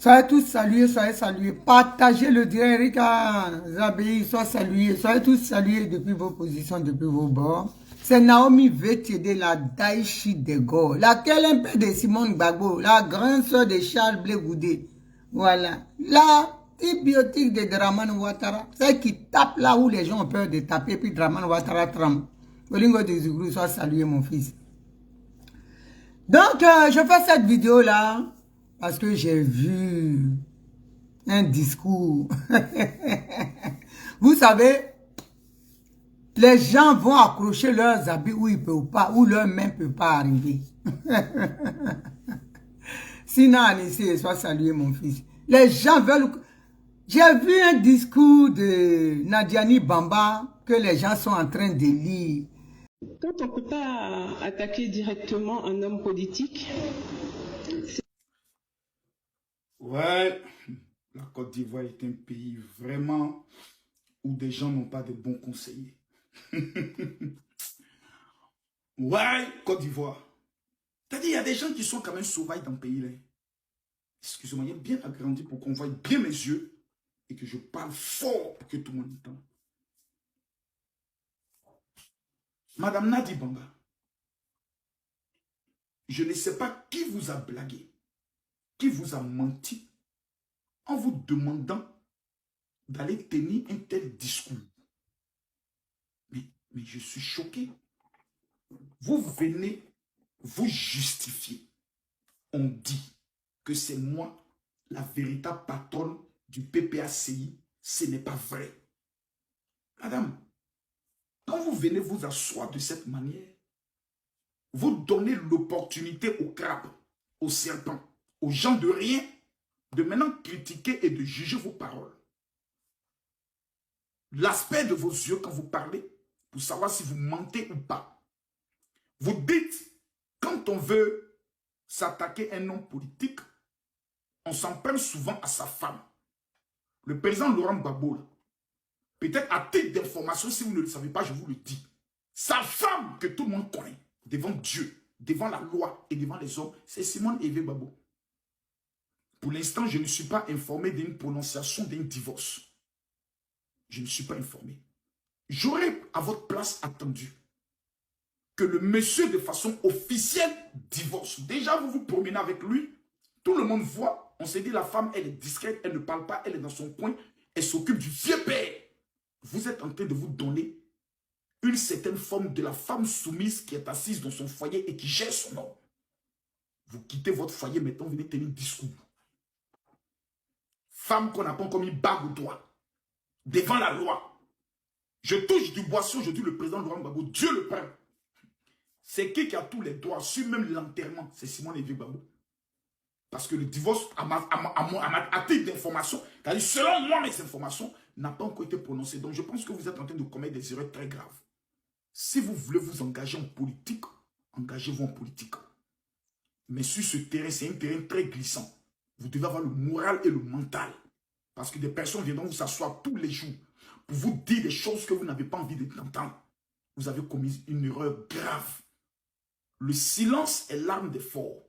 Soyez tous salués, soyez salués. Partagez le direct, Rika Zabi, soyez salués. Soyez tous salués depuis vos positions, depuis vos bords. C'est Naomi Vétiédé, la Daïchi de Go, laquelle un peu de Simone Gbagbo, la grande sœur de Charles Blé Goudé. Voilà. La biotique de Draman Ouattara, celle qui tape là où les gens ont peur de taper, puis Draman Ouattara tremble. Olingo de Zouglou, sois salué, mon fils. Donc, je fais cette vidéo-là parce que j'ai vu un discours. Vous savez, les gens vont accrocher leurs habits où ils ne peuvent pas, où leur main ne peut pas arriver. Sinon, Anissé, sois salué, mon fils. Les gens veulent... J'ai vu un discours de Nadiani Bamba que les gens sont en train de lire. Quand on ne peut pas attaquer directement un homme politique... Ouais, la Côte d'Ivoire est un pays vraiment où des gens n'ont pas de bons conseillers. Ouais, Côte d'Ivoire. C'est-à-dire, il y a des gens qui sont quand même sauvages dans le pays. Là. Excusez-moi, il est bien agrandi pour qu'on voie bien mes yeux et que je parle fort pour que tout le monde entende. Madame Nadi Bamba, je ne sais pas qui vous a blagué, qui vous a menti en vous demandant d'aller tenir un tel discours. Mais je suis choqué. Vous venez vous justifier. On dit que c'est moi la véritable patronne du PPACI. Ce n'est pas vrai. Madame, quand vous venez vous asseoir de cette manière, vous donnez l'opportunité aux crabes, aux serpents, aux gens de rien, de maintenant critiquer et de juger vos paroles. L'aspect de vos yeux quand vous parlez, pour savoir si vous mentez ou pas. Vous dites, quand on veut s'attaquer à un homme politique, on s'en prend souvent à sa femme. Le président Laurent Gbagbo, peut-être à titre d'information, si vous ne le savez pas, je vous le dis. Sa femme, que tout le monde connaît, devant Dieu, devant la loi et devant les hommes, c'est Simone Eve Gbagbo. Pour l'instant, je ne suis pas informé d'une prononciation d'un divorce. Je ne suis pas informé. J'aurais à votre place attendu que le monsieur de façon officielle divorce. Déjà, vous vous promenez avec lui, tout le monde voit, on s'est dit la femme, elle est discrète, elle ne parle pas, elle est dans son coin, elle s'occupe du vieux père. Vous êtes en train de vous donner une certaine forme de la femme soumise qui est assise dans son foyer et qui gère son homme. Vous quittez votre foyer, maintenant vous venez tenir un discours. Femme qu'on apprend comme une bague au doigt, devant la loi. Je touche du boisson, je dis le président Laurent Gbagbo, Dieu le Père. C'est qui a tous les droits, sur même l'enterrement, c'est Simone Eve Gbagbo. Parce que le divorce, à titre d'information, c'est-à-dire selon moi, mes informations, n'a pas encore été prononcé. Donc je pense que vous êtes en train de commettre des erreurs très graves. Si vous voulez vous engager en politique, engagez-vous en politique. Mais sur ce terrain, c'est un terrain très glissant. Vous devez avoir le moral et le mental. Parce que des personnes viendront vous s'asseoir tous les jours pour vous dire des choses que vous n'avez pas envie d'entendre. Vous avez commis une erreur grave. Le silence est l'arme des forts.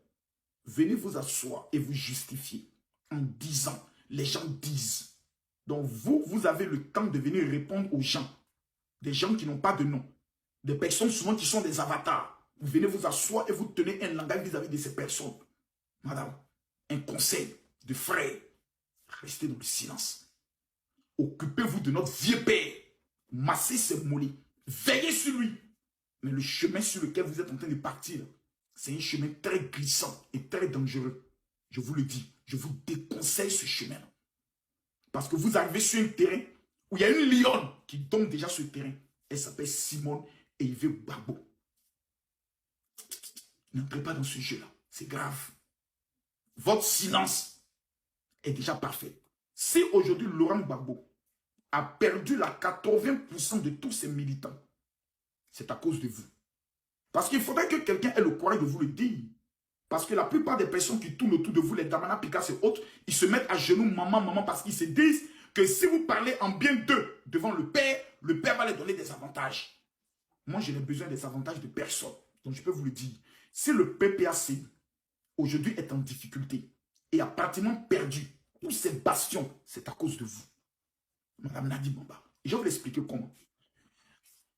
Venez vous asseoir et vous justifier en disant, les gens disent. Donc vous avez le temps de venir répondre aux gens. Des gens qui n'ont pas de nom. Des personnes souvent qui sont des avatars. Vous venez vous asseoir et vous tenez un langage vis-à-vis de ces personnes. Madame, un conseil de frère. Restez dans le silence. Occupez-vous de notre vieux père. Massez ses mollets. Veillez sur lui. Mais le chemin sur lequel vous êtes en train de partir, c'est un chemin très glissant et très dangereux. Je vous le dis, je vous déconseille ce chemin. Parce que vous arrivez sur un terrain où il y a une lionne qui domine déjà ce terrain. Elle s'appelle Simone Eve Gbagbo. N'entrez pas dans ce jeu-là. C'est grave. Votre silence est déjà parfait. Si aujourd'hui Laurent Gbagbo a perdu la 80% de tous ses militants, c'est à cause de vous. Parce qu'il faudrait que quelqu'un ait le courage de vous le dire. Parce que la plupart des personnes qui tournent autour de vous, les Damana, Picasso et autres, ils se mettent à genoux, maman, maman, parce qu'ils se disent que si vous parlez en bien d'eux devant le père va les donner des avantages. Moi, je n'ai besoin des avantages de personne. Donc, je peux vous le dire. Si le PPAC, aujourd'hui, est en difficulté, et a pratiquement perdu tous ses bastions, c'est à cause de vous. Madame Nadi Bamba. Et je vais vous expliquer comment.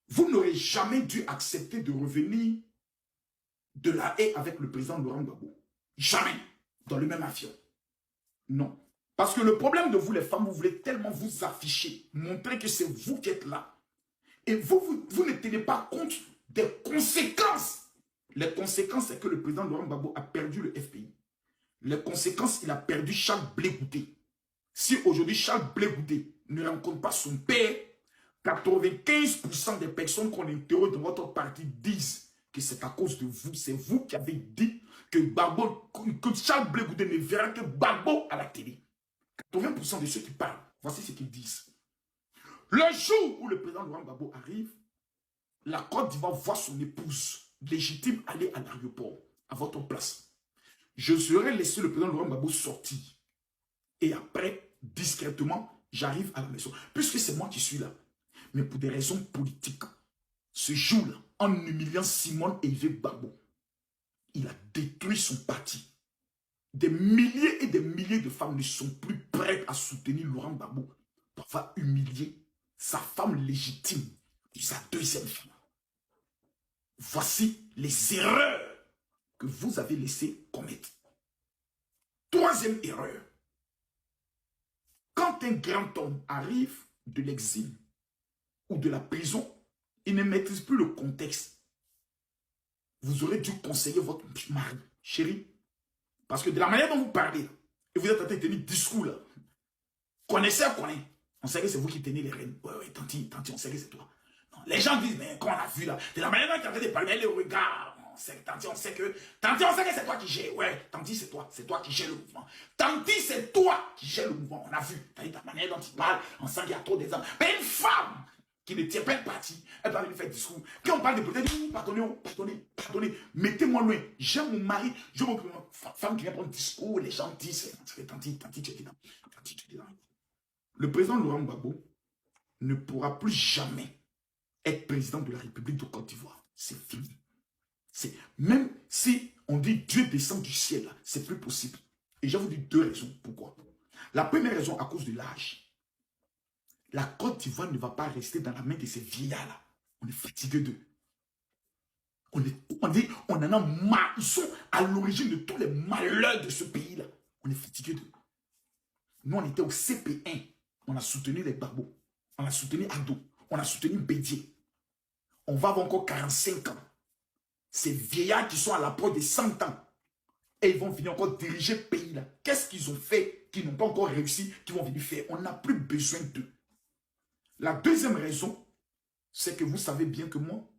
Vous n'aurez jamais dû accepter de revenir de la haie avec le président Laurent Gbagbo. Jamais. Dans le même avion. Non. Parce que le problème de vous, les femmes, vous voulez tellement vous afficher, montrer que c'est vous qui êtes là. Et vous ne tenez pas compte des conséquences. Les conséquences, c'est que le président Laurent Gbagbo a perdu le FPI. Les conséquences, il a perdu Charles Blé Goudé. Si aujourd'hui Charles Blé Goudé ne rencontre pas son père, 95% des personnes qu'on interroge dans votre parti disent que c'est à cause de vous. C'est vous qui avez dit que Charles Blé Goudé ne verra que Gbagbo à la télé. 80% de ceux qui parlent, voici ce qu'ils disent. Le jour où le président Laurent Gbagbo arrive, la Côte d'Ivoire voit son épouse légitime aller à l'aéroport, à votre place. Je serai laissé le président Laurent Gbagbo sortir. Et après, discrètement, j'arrive à la maison. Puisque c'est moi qui suis là. Mais pour des raisons politiques, ce jour-là, en humiliant Simone et Yves Gbagbo, il a détruit son parti. Des milliers et des milliers de femmes ne sont plus prêtes à soutenir Laurent Gbagbo pour avoir humilié sa femme légitime et sa deuxième femme. Voici les erreurs que vous avez laissé commettre. Troisième erreur. Quand un grand homme arrive de l'exil ou de la prison, il ne maîtrise plus le contexte. Vous aurez dû conseiller votre mari, chérie, parce que de la manière dont vous parlez, et vous êtes en train de tenir discours là, connaissez, on sait que c'est vous qui tenez les rênes. Ouais, tanti, on sait que c'est toi. Non, les gens disent, mais quand on a vu là, de la manière dont tu es en train de parler, les regards, tanti, on sait que c'est toi qui gères. Ouais, tanti, c'est toi qui gères le mouvement. Tanti, c'est toi qui gères le mouvement. On a vu, de la manière dont tu parles, on sent qu'il y a trop d'exemples. Mais une femme qui ne tient pas le parti, elle va venir faire discours. Quand on parle de politique, pardonnez, mettez-moi loin. J'aime mon mari, je veux mon femme qui vient prendre discours, les gens disent, tanti, tu es dedans. Le président Laurent Gbagbo ne pourra plus jamais être président de la République de Côte d'Ivoire. C'est fini. Même si on dit Dieu descend du ciel, c'est plus possible. Et je vais vous dire deux raisons. Pourquoi? La première raison, à cause de l'âge. La Côte d'Ivoire ne va pas rester dans la main de ces vieillards-là. On est fatigué d'eux. On en a marre. Ils sont à l'origine de tous les malheurs de ce pays-là. On est fatigué d'eux. Nous, on était au CP1. On a soutenu les Gbagbo. On a soutenu Ado. On a soutenu Bédier. On va avoir encore 45 ans. Ces vieillards qui sont à l'approche de 100 ans. Et ils vont venir encore diriger le pays là. Qu'est-ce qu'ils ont fait qu'ils n'ont pas encore réussi, qu'ils vont venir faire? On n'a plus besoin d'eux. La deuxième raison, c'est que vous savez bien que moi,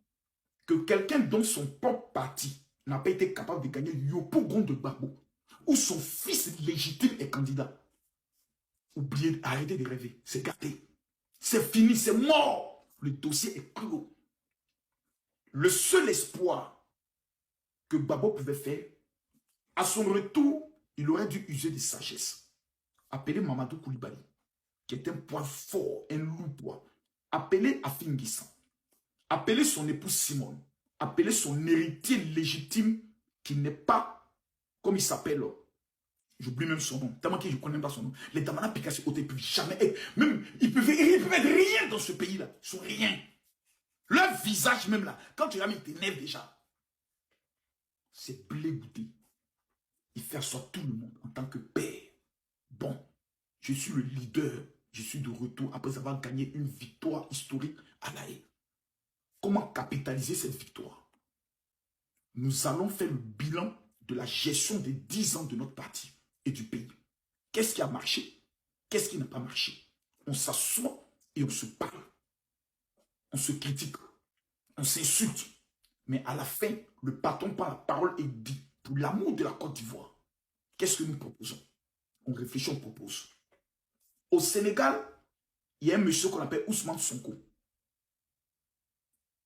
que quelqu'un dont son propre parti n'a pas été capable de gagner Yopougon de Gbagbo, ou son fils légitime est candidat. Oubliez, arrêtez de rêver, c'est gâté. C'est fini, c'est mort. Le dossier est clos. Le seul espoir que Gbagbo pouvait faire, à son retour, il aurait dû user de sagesse. Appeler Mamadou Koulibaly, qui est un poids fort, un lourd poids. Appeler Afin Guissant. Appeler son épouse Simone. Appeler son héritier légitime, qui n'est pas, comme il s'appelle, j'oublie même son nom, tellement que je ne connais pas son nom. Les Damana Picasso, ils ne peuvent jamais être, même, ils peuvent être rien dans ce pays-là. Ils sont rien. Leur visage même là, quand tu regardes, ils t'énervent déjà. C'est Blé Goudé. Il fait asseoir tout le monde en tant que père. Bon, je suis le leader, je suis de retour après avoir gagné une victoire historique à La Haye. Comment capitaliser cette victoire? Nous allons faire le bilan de la gestion des 10 ans de notre parti et du pays. Qu'est-ce qui a marché? Qu'est-ce qui n'a pas marché? On s'assoit et on se parle. On se critique. On s'insulte. Mais à la fin, le patron prend la parole et dit, pour l'amour de la Côte d'Ivoire, qu'est-ce que nous proposons? On réfléchit, on propose. Au Sénégal, il y a un monsieur qu'on appelle Ousmane Sonko.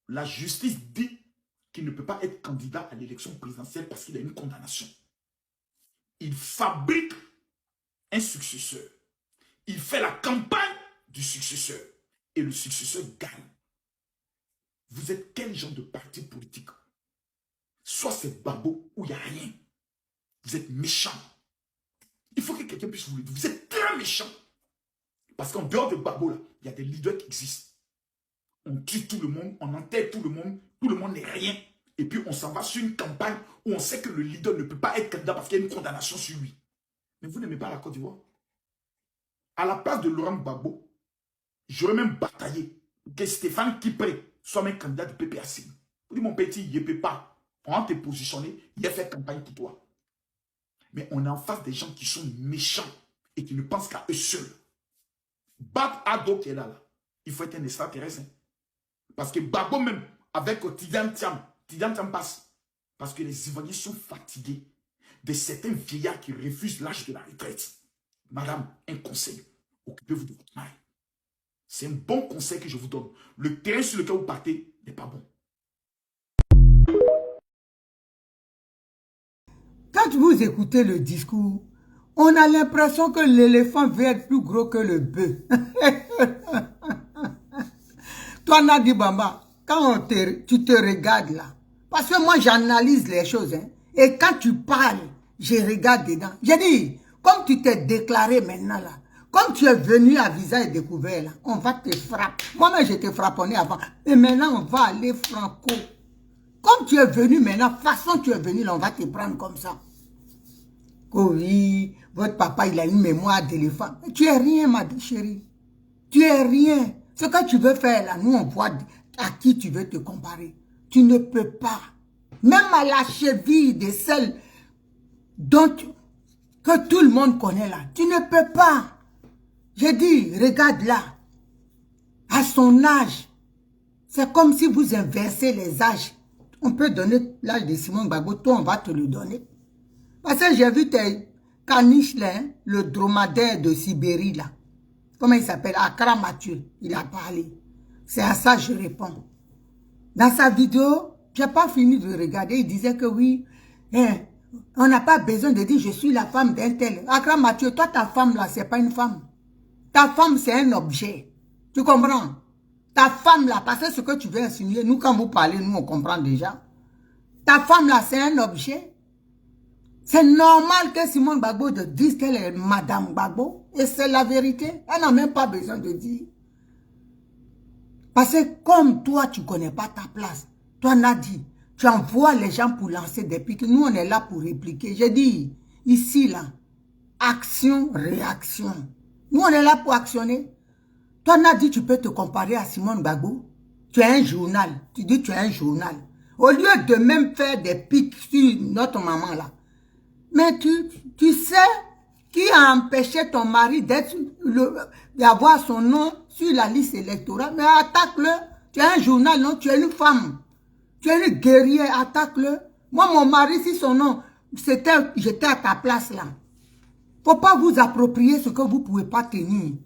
La justice dit qu'il ne peut pas être candidat à l'élection présidentielle parce qu'il a une condamnation. Il fabrique un successeur. Il fait la campagne du successeur. Et le successeur gagne. Vous êtes quel genre de parti politique? Soit c'est Gbagbo ou il n'y a rien. Vous êtes méchant. Il faut que quelqu'un puisse vous le dire. Vous êtes très méchant. Parce qu'en dehors de Gbagbo, là, il y a des leaders qui existent. On tue tout le monde, on enterre tout le monde n'est rien. Et puis on s'en va sur une campagne où on sait que le leader ne peut pas être candidat parce qu'il y a une condamnation sur lui. Mais vous n'aimez pas la Côte d'Ivoire. À la place de Laurent Gbagbo, j'aurais même bataillé pour que Stéphane Kipré soit même candidat du PPAC. Vous dites, mon petit, il ne peut pas. On va te positionner, il a fait campagne pour toi. Mais on est en face des gens qui sont méchants et qui ne pensent qu'à eux seuls. Bab Ado qui est là, il faut être un extraterrestre. Parce que Gbagbo même, avec Tidiane Thiam passe. Parce que les Ivoiriens sont fatigués de certains vieillards qui refusent l'âge de la retraite. Madame, un conseil, occupez-vous de votre mari. C'est un bon conseil que je vous donne. Le terrain sur lequel vous partez n'est pas bon. Quand vous écoutez le discours, on a l'impression que l'éléphant veut être plus gros que le bœuf. Toi, Nadi Bamba, quand tu te regardes là, parce que moi j'analyse les choses, hein, et quand tu parles, je regarde dedans. J'ai dit, comme tu t'es déclaré maintenant là, comme tu es venu à visage découvert là, on va te frapper. Moi-même je te frapponnais avant, et maintenant on va aller franco. Comme tu es venu maintenant, façon tu es venu là, on va te prendre comme ça. Oui, votre papa il a une mémoire d'éléphant. Tu es rien ma chérie, tu es rien. Ce que tu veux faire là, nous on voit à qui tu veux te comparer. Tu ne peux pas. Même à la cheville de celle que tout le monde connaît là, tu ne peux pas. J'ai dit, regarde là, à son âge, c'est comme si vous inversez les âges. On peut donner l'âge de Simon Gbagbo, toi on va te le donner. Parce que j'ai vu tes caniches là, hein, le dromadaire de Sibérie là. Comment il s'appelle? Akra Mathieu, il a parlé. C'est à ça que je réponds. Dans sa vidéo, je n'ai pas fini de regarder, il disait que oui, hein, on n'a pas besoin de dire je suis la femme d'un tel. Akra Mathieu, toi ta femme là, c'est pas une femme. Ta femme c'est un objet. Tu comprends? Ta femme là, parce que ce que tu veux insinuer, nous quand vous parlez, nous on comprend déjà. Ta femme là, c'est un objet. C'est normal que Simone Gbagbo dise qu'elle est Madame Gbagbo. Et c'est la vérité. Elle n'a même pas besoin de dire. Parce que comme toi, tu ne connais pas ta place. Toi, Nadi, tu envoies les gens pour lancer des piques. Nous, on est là pour répliquer. J'ai dit, ici, là, action, réaction. Nous, on est là pour actionner. Toi, Nadi, tu peux te comparer à Simone Gbagbo. Tu es un journal. Tu dis tu es un journal. Au lieu de même faire des piques sur notre maman, là. Mais tu sais qui a empêché ton mari d'avoir son nom sur la liste électorale. Mais attaque-le. Tu es un journal, non? Tu es une femme. Tu es une guerrière, attaque-le. Moi, mon mari, si son nom, j'étais à ta place là. Faut pas vous approprier ce que vous pouvez pas tenir.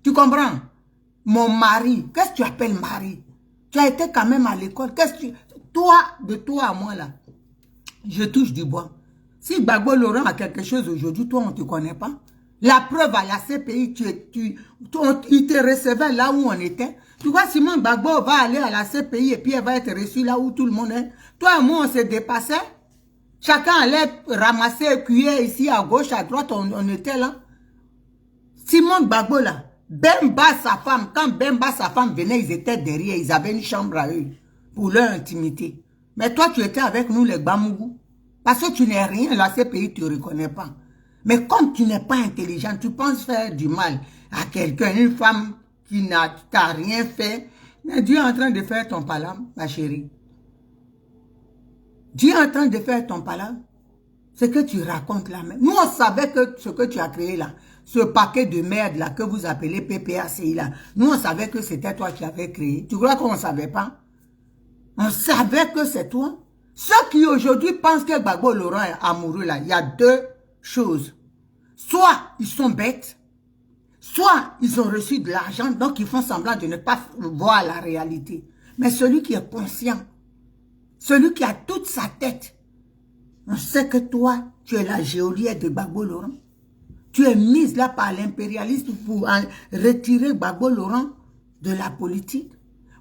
Tu comprends? Mon mari, qu'est-ce que tu appelles mari? Tu as été quand même à l'école. Toi, de toi à moi là, je touche du bois. Si Gbagbo Laurent a quelque chose aujourd'hui, toi, on ne te connaît pas. La preuve à la CPI, il te recevait là où on était. Tu vois, Simone Gbagbo va aller à la CPI et puis elle va être reçue là où tout le monde est. Toi et moi, on s'est dépassé. Chacun allait ramasser cuillère ici, à gauche, à droite, on était là. Simone Gbagbo là, Bemba, sa femme, quand Bemba, sa femme venait, ils étaient derrière, ils avaient une chambre à eux pour leur intimité. Mais toi, tu étais avec nous, les Gbamougou. Parce que tu n'es rien, la CPI ne te reconnaît pas. Mais comme tu n'es pas intelligent, tu penses faire du mal à quelqu'un, une femme qui t'a rien fait. Mais Dieu est en train de faire ton palabre, ma chérie. Dieu est en train de faire ton palabre. Ce que tu racontes là même. Nous, on savait que ce que tu as créé là, ce paquet de merde là que vous appelez PPACI là, nous, on savait que c'était toi qui avais créé. Tu crois qu'on ne savait pas? On savait que c'est toi. Ceux qui aujourd'hui pensent que Gbagbo Laurent est amoureux là, il y a deux choses. Soit ils sont bêtes, soit ils ont reçu de l'argent, donc ils font semblant de ne pas voir la réalité. Mais celui qui est conscient, celui qui a toute sa tête, on sait que toi, tu es la geôlière de Gbagbo Laurent. Tu es mise là par l'impérialiste pour retirer Gbagbo Laurent de la politique,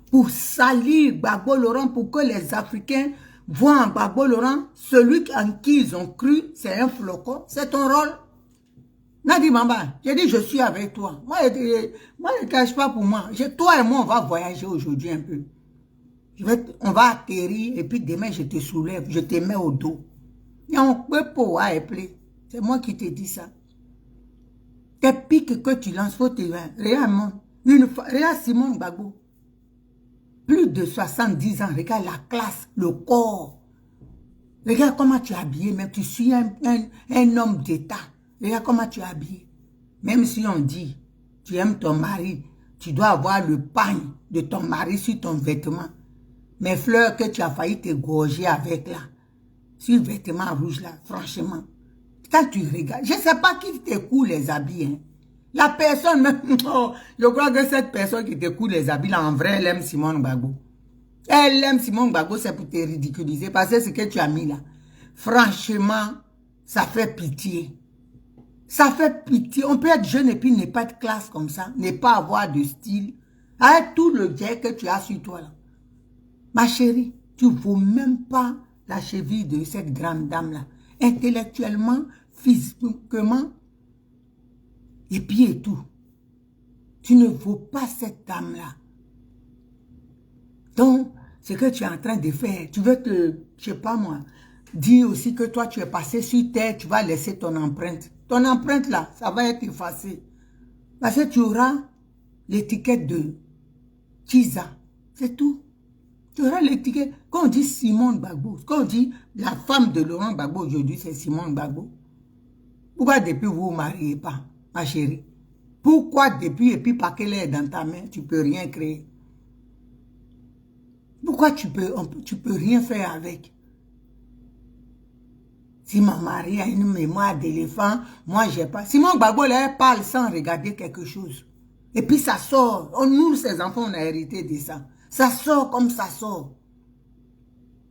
pour salir Gbagbo Laurent, pour que les Africains voient en Gbagbo Laurent celui en qui ils ont cru, c'est un flocon. C'est ton rôle. Nadi Mamba, j'ai dit je suis avec toi. Moi, ne cache pas pour moi. Toi et moi, on va voyager aujourd'hui un peu. On va atterrir et puis demain, je te soulève, je te mets au dos. Et on peut pouvoir appeler. C'est moi qui te dis ça. Tes piques que tu lances, faut te voir. Regarde Simone Gbagbo. Plus de 70 ans, regarde la classe, le corps. Regarde comment tu es habillé, même tu suis un homme d'État. Regarde comment tu es habillé. Même si on dit, tu aimes ton mari, tu dois avoir le pagne de ton mari sur ton vêtement. Mes fleurs que tu as failli te gorger avec là, sur le vêtement rouge là, franchement. Quand tu regardes, je ne sais pas qui te coule les habits. Hein. La personne, même, oh, je crois que cette personne qui te coule les habits là, en vrai, elle aime Simone Gbagbo. Elle aime Simone Gbagbo, c'est pour te ridiculiser, parce que ce que tu as mis là, franchement, ça fait pitié. Ça fait pitié. On peut être jeune et puis ne pas être classe comme ça, ne pas avoir de style, avec tout le jet que tu as sur toi là. Ma chérie, tu ne vaux même pas la cheville de cette grande dame-là. Intellectuellement, physiquement, et puis et tout. Tu ne vaux pas cette dame-là. Donc, ce que tu es en train de faire, tu veux te, je sais pas moi, dire aussi que toi, tu es passé sur terre, tu vas laisser ton empreinte. Ton empreinte là, ça va être effacé. Parce que tu auras l'étiquette de Chiza. C'est tout. Tu auras l'étiquette. Quand on dit Simone Gbagbo, quand on dit la femme de Laurent Gbagbo aujourd'hui, c'est Simone Gbagbo. Pourquoi depuis vous ne mariez pas, ma chérie? Pourquoi depuis et puis pas qu'elle est dans ta main, tu ne peux rien créer? Pourquoi tu peux rien faire avec? Si ma mari a une mémoire d'éléphant, moi j'ai pas. Simone Gbagbo, elle parle sans regarder quelque chose. Et puis ça sort. Nous, ces enfants, on a hérité de ça. Ça sort comme ça sort.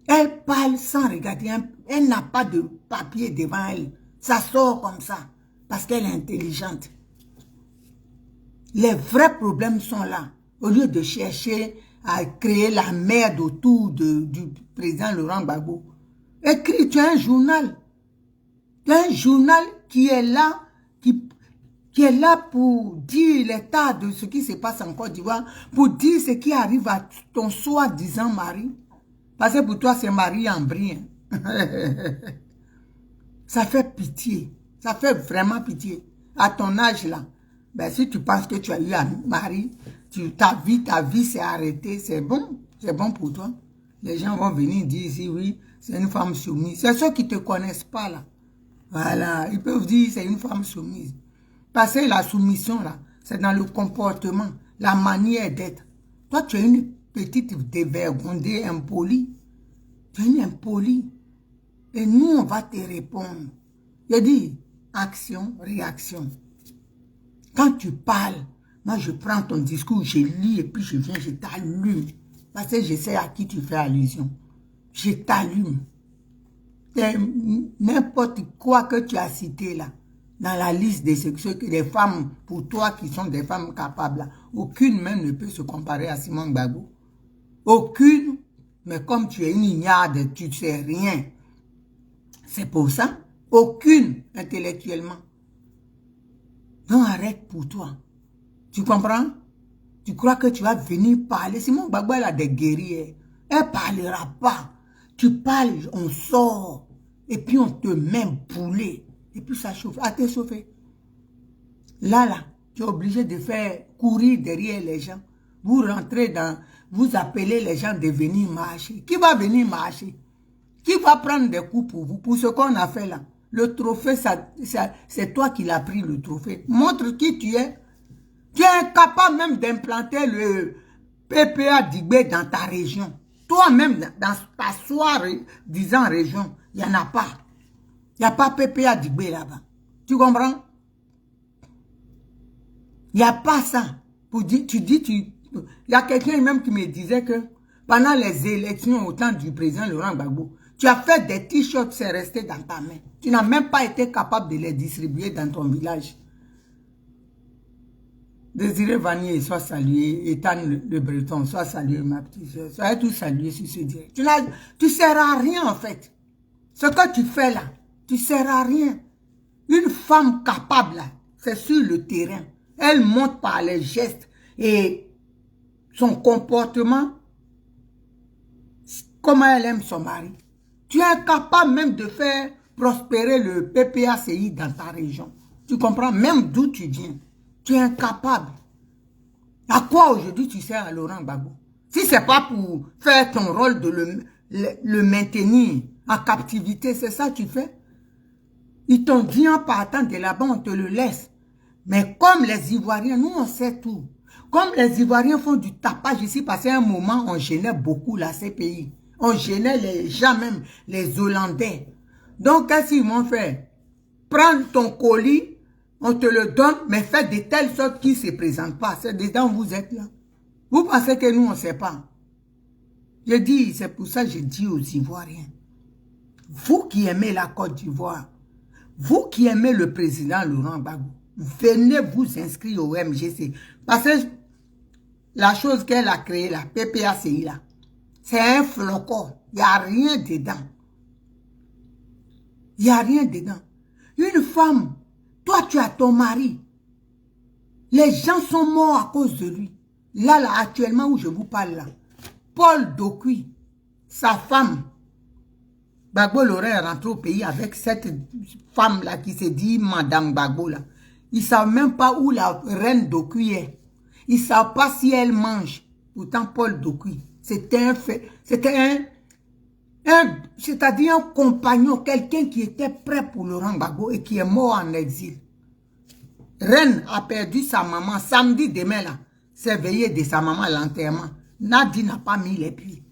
Elle parle sans regarder. Elle n'a pas de papier devant elle. Ça sort comme ça. Parce qu'elle est intelligente. Les vrais problèmes sont là. Au lieu de chercher à créer la merde autour du président Laurent Gbagbo. Écris, tu as un journal. Tu as un journal qui est là, qui est là pour dire l'état de ce qui se passe en Côte d'Ivoire, pour dire ce qui arrive à ton soi-disant mari. Parce que pour toi, c'est mari en brie. Ça fait pitié. Ça fait vraiment pitié. À ton âge là, ben, si tu penses que tu as eu un mari, ta vie s'est arrêtée, c'est bon pour toi. Les gens vont venir dire ici, oui, c'est une femme soumise. C'est ceux qui ne te connaissent pas là. Voilà, ils peuvent dire c'est une femme soumise. Parce que la soumission là, c'est dans le comportement, la manière d'être. Toi, tu es une petite dévergondée, impolie. Tu es une impolie. Et nous, on va te répondre. Je dis, action, réaction. Quand tu parles, moi je prends ton discours, je lis et puis je viens, je t'allume. Parce que je sais à qui tu fais allusion. Je t'allume. N'importe quoi que tu as cité là, dans la liste des des femmes, pour toi qui sont des femmes capables, là, aucune même ne peut se comparer à Simone Gbagbo. Aucune, mais comme tu es une ignarde, tu ne sais rien. C'est pour ça, aucune intellectuellement. Donc arrête pour toi. Tu comprends? Tu crois que tu vas venir parler. Simone Gbagbo, elle a des guerriers. Elle ne parlera pas. Tu parles, on sort. Et puis on te met boulet. Et puis ça chauffe. À te chauffer. Là, tu es obligé de faire courir derrière les gens. Vous rentrez dans... Vous appelez les gens de venir marcher. Qui va venir marcher? Qui va prendre des coups pour vous? Pour ce qu'on a fait là. Le trophée, c'est toi qui l'as pris, le trophée. Montre qui tu es. Tu es incapable même d'implanter le PPA d'Igbé dans ta région. Toi-même, dans ta soirée, disant région, il n'y en a pas. Il n'y a pas PPA d'Igbé là-bas. Tu comprends? Il n'y a pas ça. Il y a quelqu'un même qui me disait que pendant les élections au temps du président Laurent Gbagbo, tu as fait des t-shirts, c'est resté dans ta main. Tu n'as même pas été capable de les distribuer dans ton village. Désiré Vanier, soit salué. Ethan le Breton, soit salué, ma petite soeur. Soyez tous salués sur ce direct. Tu ne sers à rien, en fait. Ce que tu fais là, tu ne sers à rien. Une femme capable, là, c'est sur le terrain. Elle montre par les gestes et son comportement, comment elle aime son mari. Tu es incapable même de faire prospérer le PPACI dans ta région. Tu comprends? Même d'où tu viens. Tu es incapable. À quoi aujourd'hui tu sers à Laurent Gbagbo? Si ce n'est pas pour faire ton rôle de le maintenir en captivité, c'est ça que tu fais? Ils t'ont dit en partant de là-bas, on te le laisse. Mais comme les Ivoiriens, nous on sait tout. Comme les Ivoiriens font du tapage ici, parce qu'à un moment, on gênait beaucoup la CPI. On gênait les gens, même les Hollandais. Donc, qu'est-ce qu'ils vont faire? Prendre ton colis, on te le donne, mais faites de telle sorte qu'il ne se présente pas. C'est dedans où vous êtes là. Vous pensez que nous, on ne sait pas. Je dis, c'est pour ça que je dis aux Ivoiriens, vous qui aimez la Côte d'Ivoire, vous qui aimez le président Laurent Gbagbo, venez vous inscrire au MGC. Parce que la chose qu'elle a créée, la PPACI, là, c'est un flocon. Il n'y a rien dedans. Il n'y a rien dedans. Une femme, toi tu as ton mari. Les gens sont morts à cause de lui. Là, actuellement où je vous parle là, Paul Dokui, sa femme, Gbagbo l'aurait rentré au pays avec cette femme-là qui se dit Madame Gbagbo là. Ils ne savent même pas où la reine Dokui est. Ils ne savent pas si elle mange. Pourtant, Paul Dokui, c'était un fait, c'était c'est-à-dire un compagnon, quelqu'un qui était prêt pour Laurent Gbagbo et qui est mort en exil. Reine a perdu sa maman samedi demain là. C'est veillé de sa maman à l'enterrement. Nadi n'a pas mis les pieds.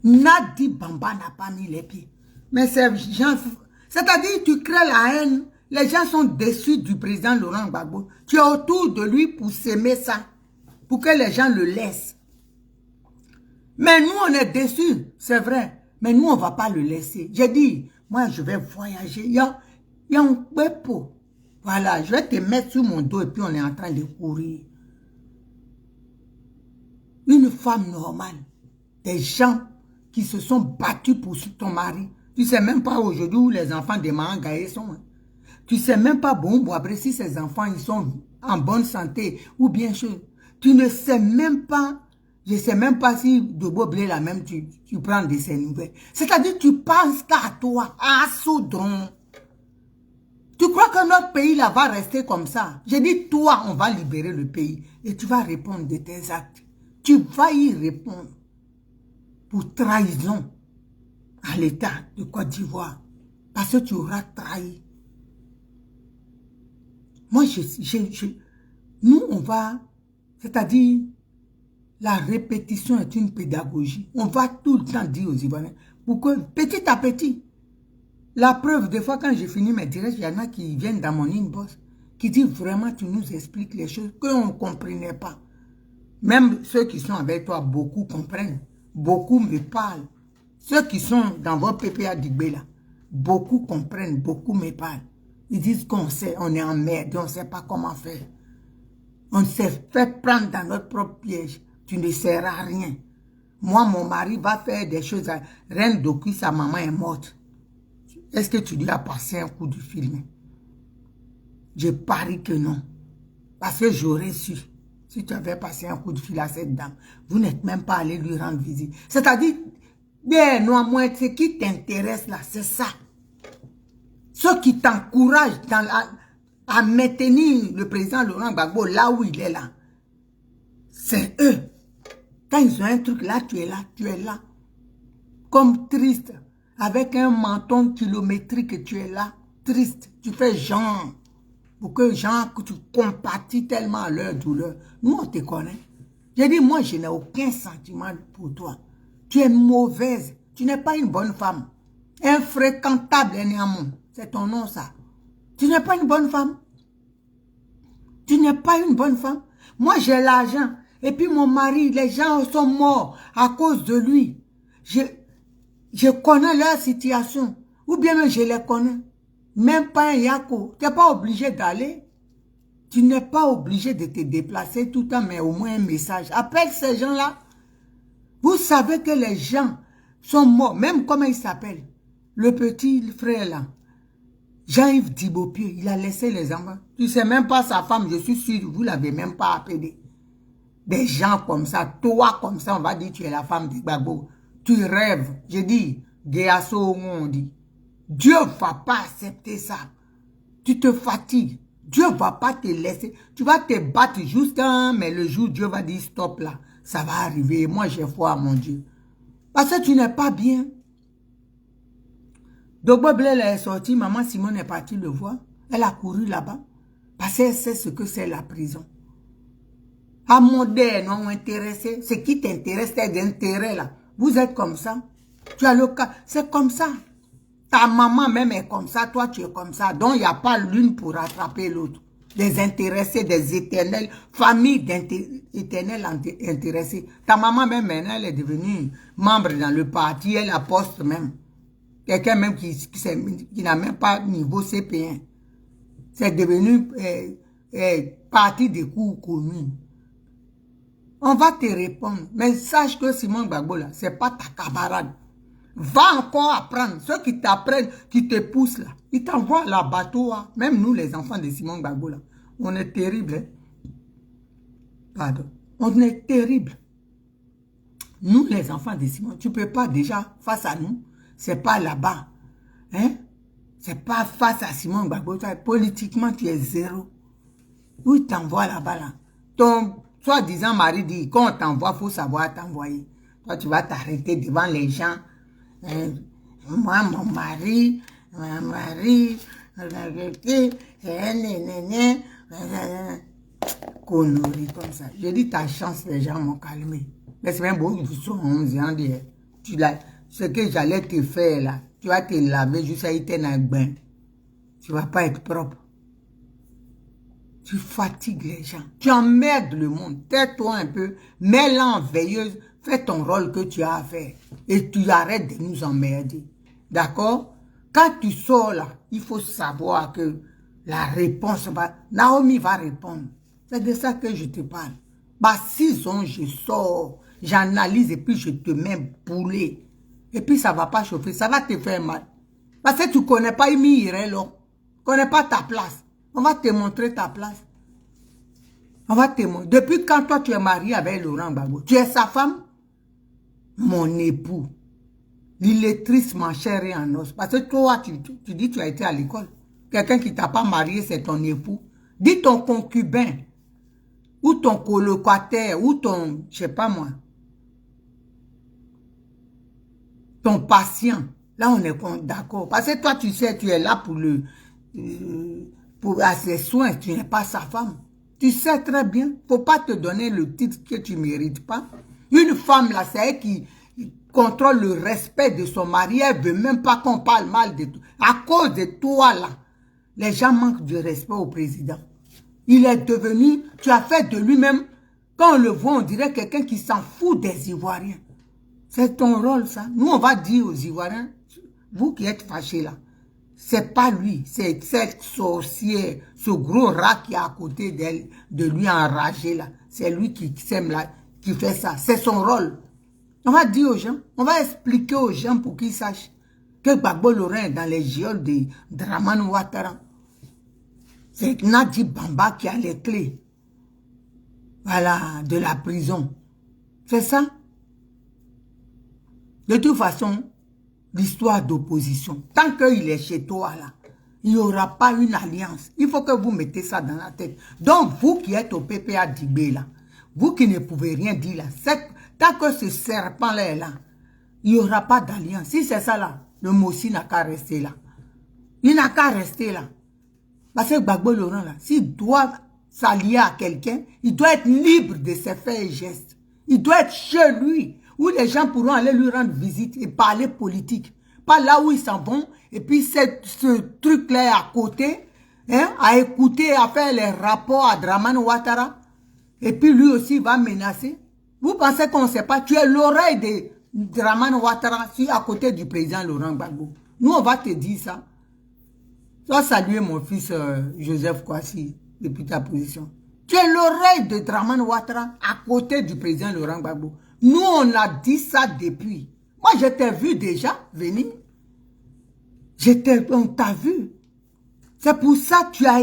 Nadi Bamba n'a pas mis les pieds. Mais ces gens, c'est-à-dire tu crées la haine. Les gens sont déçus du président Laurent Gbagbo. Tu es autour de lui pour s'aimer ça. Pour que les gens le laissent. Mais nous, on est déçus, c'est vrai. Mais nous, on ne va pas le laisser. J'ai dit, moi, je vais voyager. Il y a un pepo. Voilà, je vais te mettre sur mon dos et puis on est en train de courir. Une femme normale. Des gens qui se sont battus pour ton mari. Tu ne sais même pas aujourd'hui où les enfants de Mahangaye sont. Hein. Tu ne sais même pas, bon, après si ces enfants, ils sont en bonne santé ou bien chose. Tu ne sais même pas. Je ne sais même pas si de Boblé là même tu prends de ces nouvelles. C'est-à-dire tu penses qu'à toi, à Soudron. Tu crois que notre pays là va rester comme ça? J'ai dit toi, on va libérer le pays. Et tu vas répondre de tes actes. Tu vas y répondre. Pour trahison à l'État de Côte d'Ivoire. Parce que tu auras trahi. Moi, nous on va, c'est-à-dire... La répétition est une pédagogie. On va tout le temps dire aux Ivoiriens. Pour que, petit à petit, la preuve, des fois, quand j'ai fini mes directs, il y en a qui viennent dans mon inbox, qui disent vraiment, tu nous expliques les choses qu'on ne comprenait pas. Même ceux qui sont avec toi, beaucoup comprennent. Beaucoup me parlent. Ceux qui sont dans votre PPA d'Igbe là, beaucoup comprennent, beaucoup me parlent. Ils disent qu'on sait, on est en merde, on ne sait pas comment faire. On s'est fait prendre dans notre propre piège. Tu ne sers à rien. Moi, mon mari va faire des choses. Reine Dokui, sa maman est morte. Est-ce que tu lui as passé un coup de film? Je parie que non. Parce que j'aurais su. Si tu avais passé un coup de fil à cette dame, vous n'êtes même pas allé lui rendre visite. C'est-à-dire, bien, non, moi, ce qui t'intéresse là, c'est ça. Ceux qui t'encouragent à maintenir le président Laurent Gbagbo là où il est là. C'est eux. Quand ils ont un truc là, tu es là, tu es là. Comme triste, avec un menton kilométrique, tu es là, triste. Tu fais genre, pour que genre, que tu compatis tellement à leur douleur. Nous, on te connaît. J'ai dit, moi, je n'ai aucun sentiment pour toi. Tu es mauvaise. Tu n'es pas une bonne femme. Infréquentable, c'est ton nom, ça. Tu n'es pas une bonne femme. Tu n'es pas une bonne femme. Moi, j'ai l'argent. Et puis mon mari, les gens sont morts à cause de lui. Je connais leur situation. Ou bien même je les connais. Même pas un yako. Tu n'es pas obligé d'aller. Tu n'es pas obligé de te déplacer tout le temps, mais au moins un message. Appelle ces gens-là. Vous savez que les gens sont morts. Même comment ils s'appellent. Le petit frère là. Jean-Yves Dibopier, il a laissé les enfants. Tu ne sais même pas sa femme, je suis sûr, vous ne l'avez même pas appelé. Des gens comme ça, toi comme ça, on va dire tu es la femme de Gbagbo. Tu rêves. Je dis, Géasso, on dit. Dieu ne va pas accepter ça. Tu te fatigues. Dieu ne va pas te laisser. Tu vas te battre juste, mais le jour où Dieu va dire stop là, ça va arriver. Moi, j'ai foi à mon Dieu. Parce que tu n'es pas bien. Dogbo Blel est sorti, maman Simone est partie le voir. Elle a couru là-bas. Parce qu'elle sait ce que c'est la prison. À moderne, non intéressé. Ce qui t'intéresse, c'est d'intérêt là. Vous êtes comme ça. Tu as le cas. C'est comme ça. Ta maman même est comme ça. Toi, tu es comme ça. Donc, il n'y a pas l'une pour rattraper l'autre. Des intéressés, des éternels. Famille d'éternels intéressés. Ta maman même, elle est devenue membre dans le parti. Elle a poste même. Quelqu'un même qui n'a même pas niveau CP1. C'est devenu parti des cours communes. On va te répondre. Mais sache que Simon Gbagbo là, c'est pas ta camarade. Va encore apprendre. Ceux qui t'apprennent, qui te poussent là, ils t'envoient la bateau. Hein. Même nous, les enfants de Simon Gbagbo là, on est terrible. Hein? Pardon. On est terrible. Nous, les enfants de Simon, tu peux pas déjà face à nous. C'est pas là-bas. Hein? C'est pas face à Simon Gbagbo. Politiquement, tu es zéro. Où il t'envoie là-bas là? Ton soi-disant mari dit, quand on t'envoie, il faut savoir t'envoyer. Toi, tu vas t'arrêter devant les gens. Moi, mon mari, conneries comme ça. Je dis ta chance, les gens m'ont calmé. Mais c'est même beau, ils sont 11 ans d'hier. Ce que j'allais te faire là, tu vas te laver jusqu'à y tenir un bain. Tu vas pas être propre. Tu fatigues les gens. Tu emmerdes le monde. Tais-toi un peu. Mets-la en veilleuse. Fais ton rôle que tu as à faire. Et tu arrêtes de nous emmerder. D'accord? Quand tu sors là, il faut savoir que la réponse va... Naomi va répondre. C'est de ça que je te parle. Bah, 6 ans, je sors. J'analyse et puis je te mets boulet. Et puis ça va pas chauffer. Ça va te faire mal. Parce que tu ne connais pas Imi Irelo. Tu ne connais pas ta place. On va te montrer ta place. On va te montrer. Depuis quand toi tu es marié avec Laurent Gbagbo, tu es sa femme? Mon époux. L'illettrice, ma chère et en os. Parce que toi, tu dis que tu as été à l'école. Quelqu'un qui t'a pas marié, c'est ton époux. Dis ton concubin. Ou ton colocataire. Ou ton, je sais pas moi. Ton patient. Là, on est d'accord. Parce que toi, tu sais, tu es là pour pour ses soins, tu n'es pas sa femme. Tu sais très bien, faut pas te donner le titre que tu mérites pas. Une femme là, c'est elle qui contrôle le respect de son mari. Elle veut même pas qu'on parle mal de toi. À cause de toi là, les gens manquent de respect au président. Il est devenu, tu as fait de lui-même, quand on le voit, on dirait quelqu'un qui s'en fout des Ivoiriens. C'est ton rôle ça. Nous on va dire aux Ivoiriens, vous qui êtes fâchés là, c'est pas lui, c'est cette sorcière, ce gros rat qui est à côté d'elle, de lui enragé là. C'est lui qui sème là, qui fait ça. C'est son rôle. On va dire aux gens, on va expliquer aux gens pour qu'ils sachent que Gbagbo Laurent est dans les geôles de Dramane Ouattara. C'est Nadi Bamba qui a les clés. Voilà, de la prison. C'est ça. De toute façon, l'histoire d'opposition, tant qu'il est chez toi là, il n'y aura pas une alliance. Il faut que vous mettez ça dans la tête. Donc, vous qui êtes au PPA d'Ibé là, vous qui ne pouvez rien dire là, tant que ce serpent-là est là, il n'y aura pas d'alliance. Si c'est ça là, le Mossi n'a qu'à rester là. Il n'a qu'à rester là. Parce que Gbagbo Laurent là, s'il doit s'allier à quelqu'un, il doit être libre de ses faits et gestes. Il doit être chez lui, où les gens pourront aller lui rendre visite et parler politique. Pas là où ils s'en vont, et puis ce truc-là est à côté, hein, à écouter, à faire les rapports à Dramane Ouattara, et puis lui aussi va menacer. Vous pensez qu'on ne sait pas, tu es l'oreille de Dramane Ouattara, à côté du président Laurent Gbagbo. Nous, on va te dire ça. Tu vas saluer mon fils Joseph Kwasi, depuis ta position. Tu es l'oreille de Dramane Ouattara, à côté du président Laurent Gbagbo. Nous, on a dit ça depuis. Moi, je t'ai vu déjà venir. On t'a vu. C'est pour ça que tu as...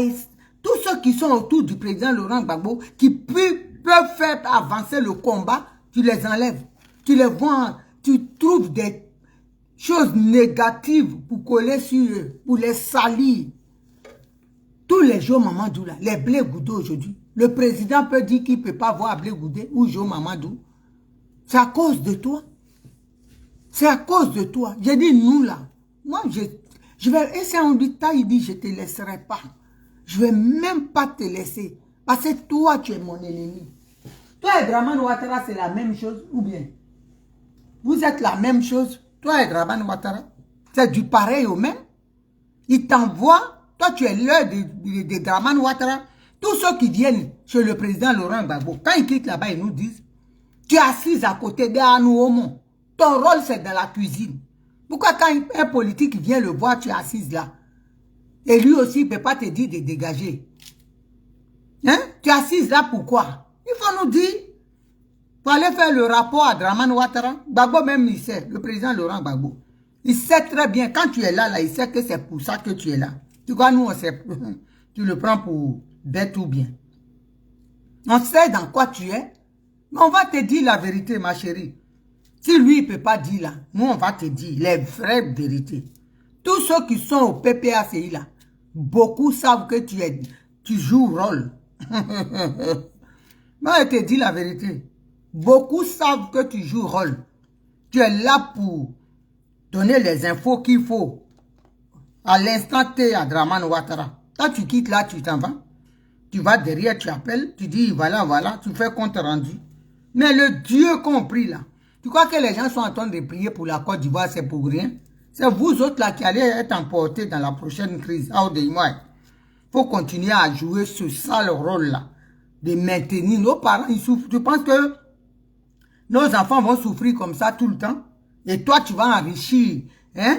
Tous ceux qui sont autour du président Laurent Gbagbo, qui peuvent faire avancer le combat, tu les enlèves. Tu les vois, tu trouves des choses négatives pour coller sur eux, pour les salir. Tous les jours, Mamadou, là, les Blé Goudou aujourd'hui, le président peut dire qu'il ne peut pas voir Blé Goudé ou Jo Mamadou. C'est à cause de toi. C'est à cause de toi. J'ai dit nous là. Moi, je vais essayer en lui il dit je ne te laisserai pas. Je ne vais même pas te laisser. Parce que toi, tu es mon ennemi. Toi et Dramane Ouattara, c'est la même chose ou bien? Vous êtes la même chose. Toi et Dramane Ouattara, c'est du pareil au même. Il t'envoie. Toi, tu es l'heure de Dramane Ouattara. Tous ceux qui viennent chez le président Laurent Gbagbo, quand ils quittent là-bas, ils nous disent, tu es assise à côté d'Anou Omo. Ton rôle, c'est dans la cuisine. Pourquoi quand un politique vient le voir, tu es assise là? Et lui aussi, il ne peut pas te dire de dégager. Hein? Tu es assise là pourquoi? Il faut nous dire. Pour aller faire le rapport à Dramane Ouattara. Gbagbo même, il sait. Le président Laurent Gbagbo. Il sait très bien. Quand tu es là, il sait que c'est pour ça que tu es là. Tu vois, nous, on sait. Tu le prends pour bête ou bien. On sait dans quoi tu es. Mais on va te dire la vérité, ma chérie. Si lui, il ne peut pas dire là, nous, on va te dire les vraies vérités. Tous ceux qui sont au PPACI là, beaucoup savent que tu joues rôle. Moi, je te dis la vérité. Beaucoup savent que tu joues rôle. Tu es là pour donner les infos qu'il faut. À l'instant T à Dramane Ouattara. Quand tu quittes là, tu t'en vas. Tu vas derrière, tu appelles, tu dis voilà, voilà, tu fais compte rendu. Mais le Dieu compris là. Tu crois que les gens sont en train de prier pour la Côte d'Ivoire, c'est pour rien? C'est vous autres là qui allez être emportés dans la prochaine crise. Il faut continuer à jouer ce sale rôle là. De maintenir nos parents, ils souffrent. Tu penses que nos enfants vont souffrir comme ça tout le temps? Et toi, tu vas enrichir hein,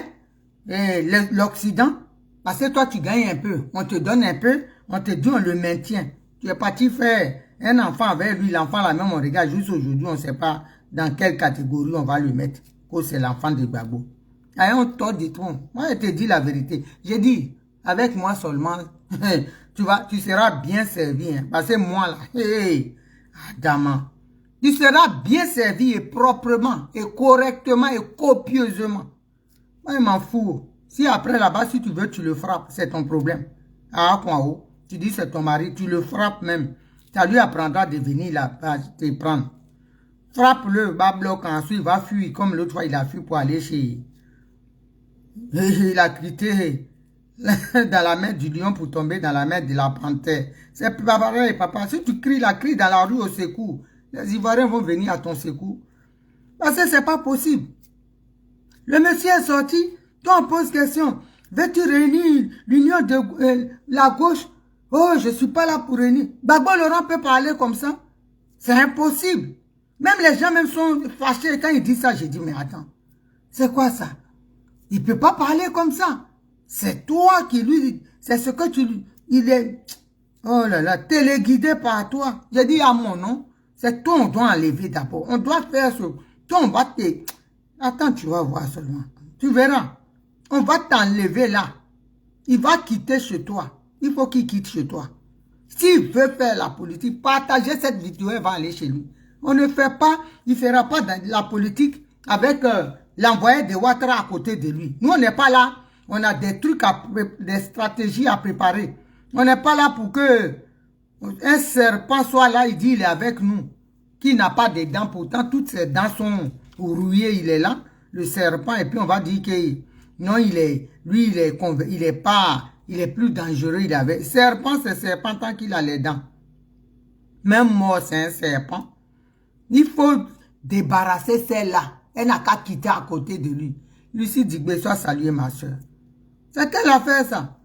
l'Occident? Parce que toi, tu gagnes un peu. On te donne un peu, on te dit on le maintient. Tu es parti faire un enfant avec lui, l'enfant là même, on regarde juste aujourd'hui, on ne sait pas dans quelle catégorie on va le mettre. Que c'est l'enfant de Gbagbo. On tord du tronc. Moi, je te dis la vérité. J'ai dit, avec moi seulement, tu seras bien servi. Hein, parce que moi là, Adama, tu seras bien servi et proprement, et correctement, et copieusement. Moi, je m'en fous. Si après là-bas, si tu veux, tu le frappes, c'est ton problème. Tu dis c'est ton mari, tu le frappes même. Ça lui apprendra de venir là-bas te prendre. Frappe-le, bas bloc, ensuite il va fuir comme l'autre fois il a fui pour aller chez... Il a quitté dans la main du lion pour tomber dans la main de la panthère. C'est pas pareil, papa. Si tu cries la crie dans la rue au secours, les Ivoiriens vont venir à ton secours. Parce que c'est pas possible. Le monsieur est sorti, toi on pose question. Veux-tu réunir l'union de la gauche? Oh, je suis pas là pour réunir. Gbagbo Laurent peut parler comme ça? C'est impossible. Même les gens même sont fâchés quand ils disent ça. J'ai dit, mais attends, c'est quoi ça? Il ne peut pas parler comme ça. C'est toi qui lui... C'est ce que tu... Il est... Oh là là, téléguidé par toi. J'ai dit à mon nom, c'est toi on doit enlever d'abord. On doit faire ce... Toi on va te... Attends, tu vas voir seulement. Tu verras. On va t'enlever là. Il va quitter chez toi. Il faut qu'il quitte chez toi. S'il veut faire la politique, partager cette vidéo, il va aller chez lui. On ne fait pas, il ne fera pas de la politique avec l'envoyé de Ouattara à côté de lui. Nous, on n'est pas là. On a des trucs, des stratégies à préparer. On n'est pas là pour que un serpent soit là, il dit il est avec nous. Qui n'a pas de dents, pourtant toutes ses dents sont rouillées, il est là, le serpent, et puis on va dire que non, il est plus dangereux. Serpent, c'est serpent tant qu'il a les dents. Même mort, c'est un serpent. Il faut débarrasser celle-là. Elle n'a qu'à quitter à côté de lui. Lucie Digbe, sois saluée, ma soeur. C'est quelle affaire, ça?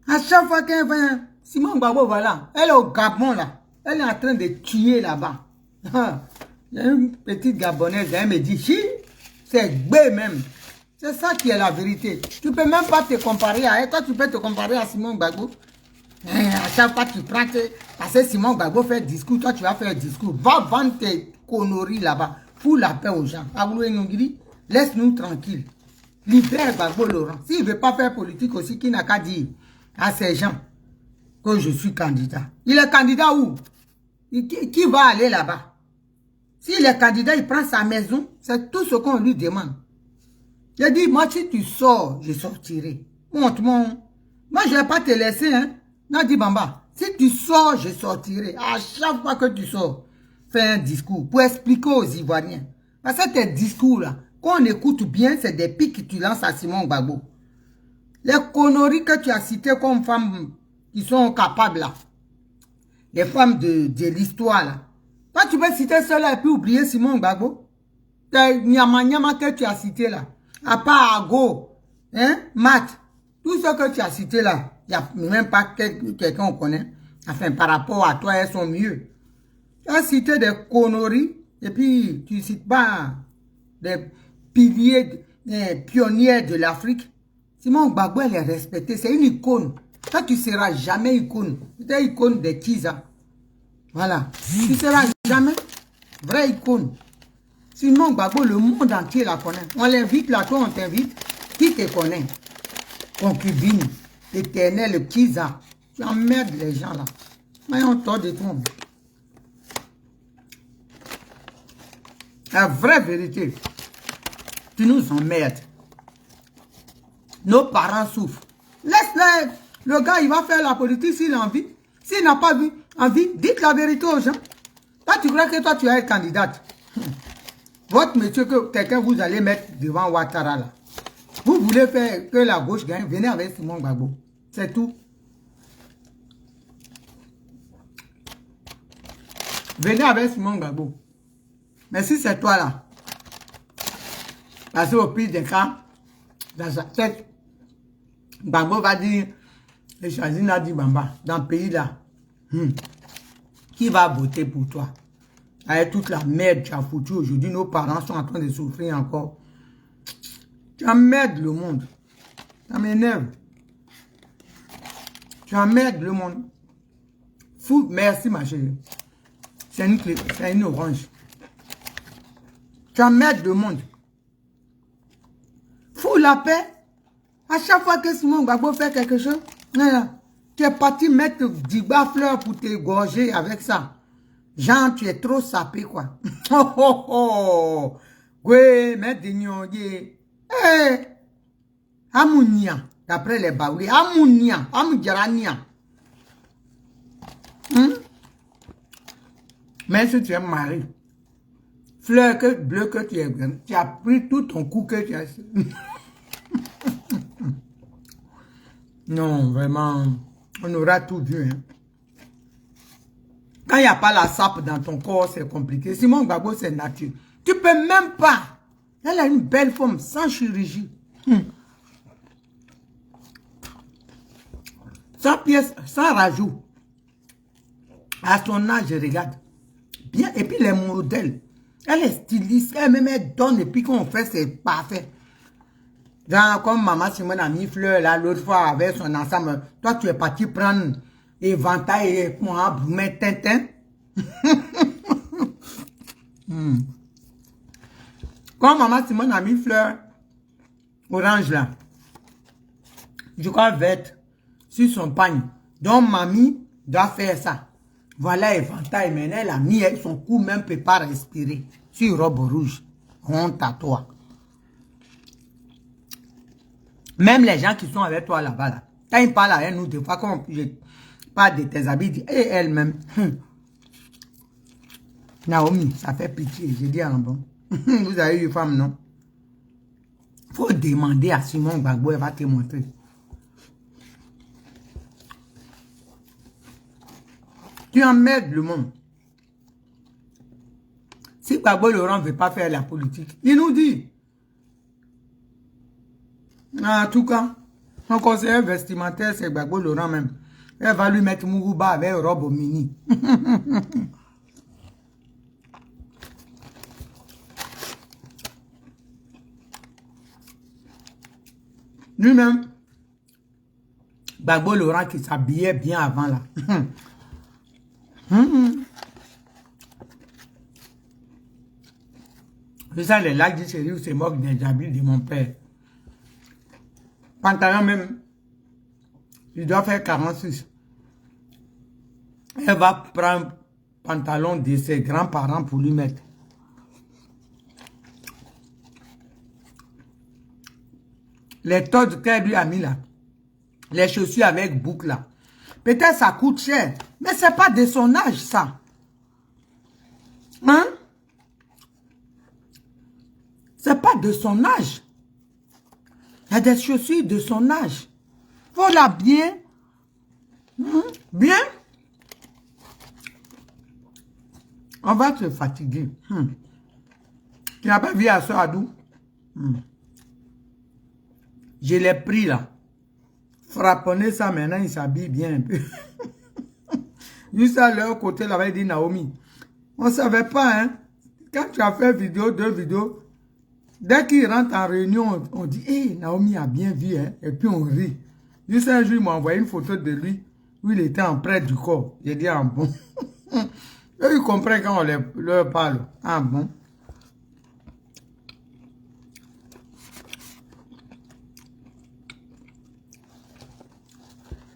À chaque fois qu'elle vient, Simone Gbagbo, voilà. Elle est au Gabon, là. Elle est en train de tuer là-bas. Il y a une petite Gabonaise, elle me dit, si, c'est Gbé même. C'est ça qui est la vérité. Tu ne peux même pas te comparer à elle. Toi, tu peux te comparer à Simone Gbagbo. À chaque fois, tu prends parce que Simone Gbagbo fait discours, toi, tu vas faire discours. Va vendre tes conneries là-bas. Fous la paix aux gens. Laisse-nous tranquilles. Libère Gbagbo Laurent. S'il ne veut pas faire politique aussi, qui n'a qu'à dire. à ces gens que je suis candidat. Il est candidat où? Qui va aller là-bas? S'il est candidat, il prend sa maison. C'est tout ce qu'on lui demande. Il a dit, moi, si tu sors, je sortirai. Montre-moi. Moi, je ne vais pas te laisser, hein. Nadi Bamba, si tu sors, je sortirai. À chaque fois que tu sors, fais un discours pour expliquer aux Ivoiriens. Parce que tes discours-là, quand on écoute bien, c'est des pics que tu lances à Simon Gbagbo. Les conneries que tu as citées comme femmes qui sont capables, là. Les femmes de l'histoire, là. Toi, tu peux citer cela et puis oublier Simon Gbagbo. Tes nyama que tu as cité là. À part Ago, hein, Matt, tout ce que tu as cité là, il n'y a même pas quelqu'un qu'on connaît. Enfin, par rapport à toi, elles sont mieux. Tu as cité des conneries et puis tu ne cites pas des piliers, des pionniers de l'Afrique. Simon Gbagbo, elle est respectée. C'est une icône. Toi, tu ne seras jamais icône. Tu es icône des Kiza. Voilà. Tu ne seras jamais vraie icône. Simon Gbagbo, le monde entier la connaît. On l'invite là, toi on t'invite. Qui te connaît? Concubine, éternel, Kiza. Tu emmerdes les gens là. Voyons tort de toi. La vraie vérité. Tu nous emmerdes. Nos parents souffrent. Laisse-le. Le gars, il va faire la politique s'il a envie. S'il n'a pas envie, dites la vérité aux gens. Toi, tu crois que toi, tu es candidate. Votre métier que quelqu'un vous allez mettre devant Ouattara là. Vous voulez faire que la gauche gagne, venez avec Simon Gbagbo. C'est tout. Venez avec Simon Gbagbo. Mais si c'est toi là, parce qu'au pire des cas, dans sa tête, Gbagbo va dire, j'ai choisi Nadi Bamba, dans le pays là, qui va voter pour toi? Avec toute la merde que tu as foutu aujourd'hui, nos parents sont en train de souffrir encore. Tu emmerdes le monde. Ça m'énerve. Tu emmerdes le monde. Fou, merci ma chérie. C'est une clé, c'est une orange. Tu emmerdes le monde. Fous la paix. À chaque fois que Simon Gbagbo fait quelque chose, tu es parti mettre 10 fleurs pour t'égorger avec ça. Jean, tu es trop sapé, quoi. Oh, oh, oh. Oui, mais dignon, eh. Amounia, d'après les Baouli. Amounia, Amoudjarania. Mais si tu es marié, fleur bleue que tu as pris tout ton coup que tu as... Non, vraiment, on aura tout vu, hein. Quand il n'y a pas la sape dans ton corps, c'est compliqué. Simon Gbagbo, c'est nature. Tu peux même pas. Elle a une belle forme, sans chirurgie. Sans pièce, sans rajout. À son âge, je regarde. Bien, et puis les modèles. Elle est styliste, elle-même elle donne, et puis quand on fait, c'est parfait. Genre, comme maman Simone a mis fleur là, l'autre fois, avec son ensemble. Toi, tu es parti prendre éventail et moi, Broumet, Tintin. Quand maman Simone a mis fleur orange là, je crois verte, sur son pagne. Donc, mamie doit faire ça. Voilà éventail, mais elle a mis son cou, même ne peut pas respirer. Sur robe rouge. Honte à toi. Même les gens qui sont avec toi là-bas, là, quand ils parlent à nous, des fois, quand je parle de tes habits, et elle-même, Naomi, ça fait pitié, j'ai dit en bon. Vous avez eu une femme, non? Faut demander à Simon Gbagbo, elle va te montrer. Tu emmerdes le monde. Si Gbagbo Laurent ne veut pas faire la politique, il nous dit. En tout cas, son conseiller vestimentaire, c'est Gbagbo Laurent même. Elle va lui mettre Muguba avec robe au mini. Lui-même, Gbagbo Laurent qui s'habillait bien avant là. C'est ça les lacs du sérieux, c'est moque des habits de mon père. Pantalon même, Il doit faire 46. Elle va prendre un pantalon de ses grands-parents pour lui mettre. Les todes qu'elle lui a mis là. Les chaussures avec boucle là. Peut-être ça coûte cher. Mais c'est pas de son âge ça. Hein? C'est pas de son âge. Il y a des chaussures de son âge. Voilà bien. Bien. On va te fatiguer. Tu n'as pas vu à Soadou? Je l'ai pris là. Frapponner ça maintenant, il s'habille bien un peu. Juste à leur côté, là, il dit Naomi. On ne savait pas, hein. Quand tu as fait vidéo, 2 vidéos, dès qu'il rentre en réunion, on dit, hé, Naomi a bien vu, hein. Et puis on rit. Juste un jour, il m'a envoyé une photo de lui où il était en près du corps. J'ai dit, ah bon. Eux, ils comprennent quand on leur parle. Ah bon.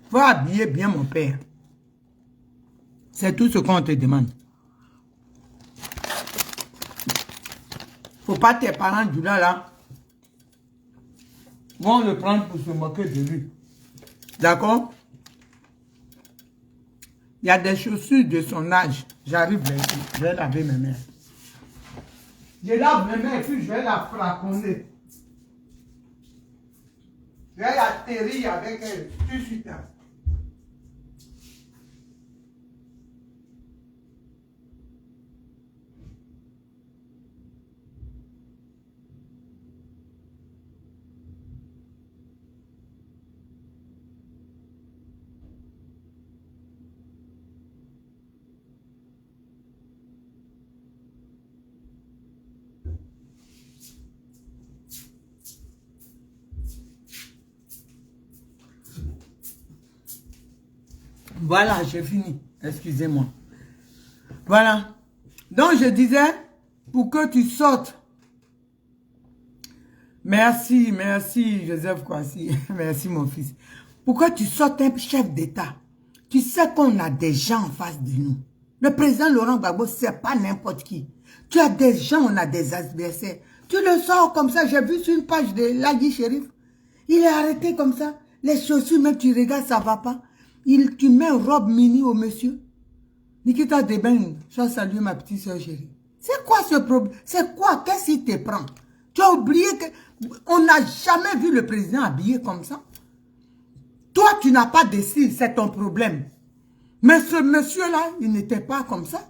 Faut habiller bien mon père. C'est tout ce qu'on te demande. Faut pas tes parents du là vont le prendre pour se moquer de lui. D'accord? Il y a des chaussures de son âge. J'arrive bientôt. Je vais laver mes mains. Je lave mes mains et puis je vais la frapponner. Je vais atterrir avec elle tout de suite. Voilà, j'ai fini. Excusez-moi. Voilà. Donc, je disais, pour que tu sortes. Merci, merci, Joseph Kwasi. Merci, mon fils. Pour que tu sortes un chef d'État, tu sais qu'on a des gens en face de nous. Le président Laurent Gbagbo, c'est pas n'importe qui. Tu as des gens, on a des adversaires. Tu le sors comme ça. J'ai vu sur une page de Ladi Shérif. Il est arrêté comme ça. Les chaussures, même tu regardes, ça va pas. Tu mets une robe mini au monsieur. Nikita Deben, je salue ma petite soeur chérie. C'est quoi ce problème? C'est quoi? Qu'est-ce qui te prend? Tu as oublié qu'on n'a jamais vu le président habillé comme ça. Toi, tu n'as pas de style, c'est ton problème. Mais ce monsieur-là, il n'était pas comme ça.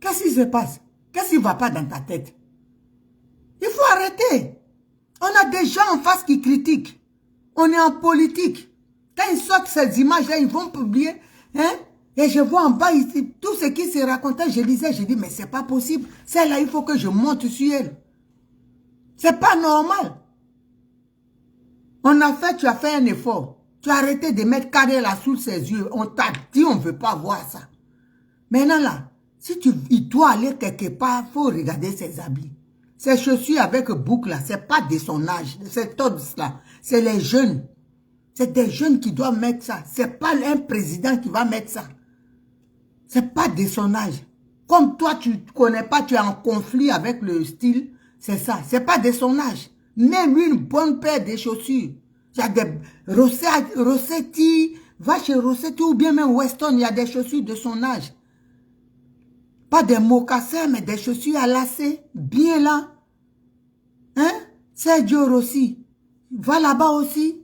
Qu'est-ce qui se passe? Qu'est-ce qui ne va pas dans ta tête? Il faut arrêter. On a des gens en face qui critiquent. On est en politique. Quand ils sortent ces images-là, ils vont publier. Hein? Et je vois en bas ici, tout ce qui se racontait. Je lisais, je dis, mais c'est pas possible. Celle-là, il faut que je monte sur elle. C'est pas normal. Tu as fait un effort. Tu as arrêté de mettre carré là sous ses yeux. On t'a dit, on ne veut pas voir ça. Maintenant là, si il doit aller quelque part, il faut regarder ses habits. Ses chaussures avec boucle là, c'est pas de son âge. C'est tout là. C'est les jeunes. C'est des jeunes qui doivent mettre ça. C'est pas un président qui va mettre ça. C'est pas de son âge. Comme toi, tu ne connais pas, tu es en conflit avec le style, c'est ça. C'est pas de son âge. Même une bonne paire de chaussures. Il y a des Rossetti, va chez Rossetti ou bien même Weston, il y a des chaussures de son âge. Pas des mocassins, mais des chaussures à lacets, bien là. Hein? Sergio Rossi, va là-bas aussi.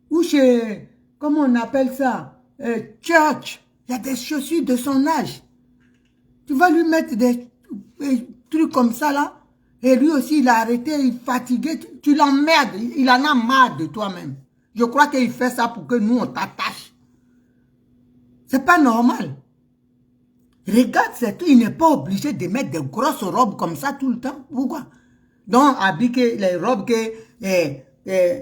Ou chez, comment on appelle ça? Church. Il y a des chaussures de son âge. Tu vas lui mettre des trucs comme ça là. Et lui aussi, il a arrêté, il est fatigué. Tu l'emmerdes. Il en a marre de toi-même. Je crois qu'il fait ça pour que nous, on t'attache. C'est pas normal. Regarde, c'est tout. Il n'est pas obligé de mettre des grosses robes comme ça tout le temps. Pourquoi? Donc, habiller les robes que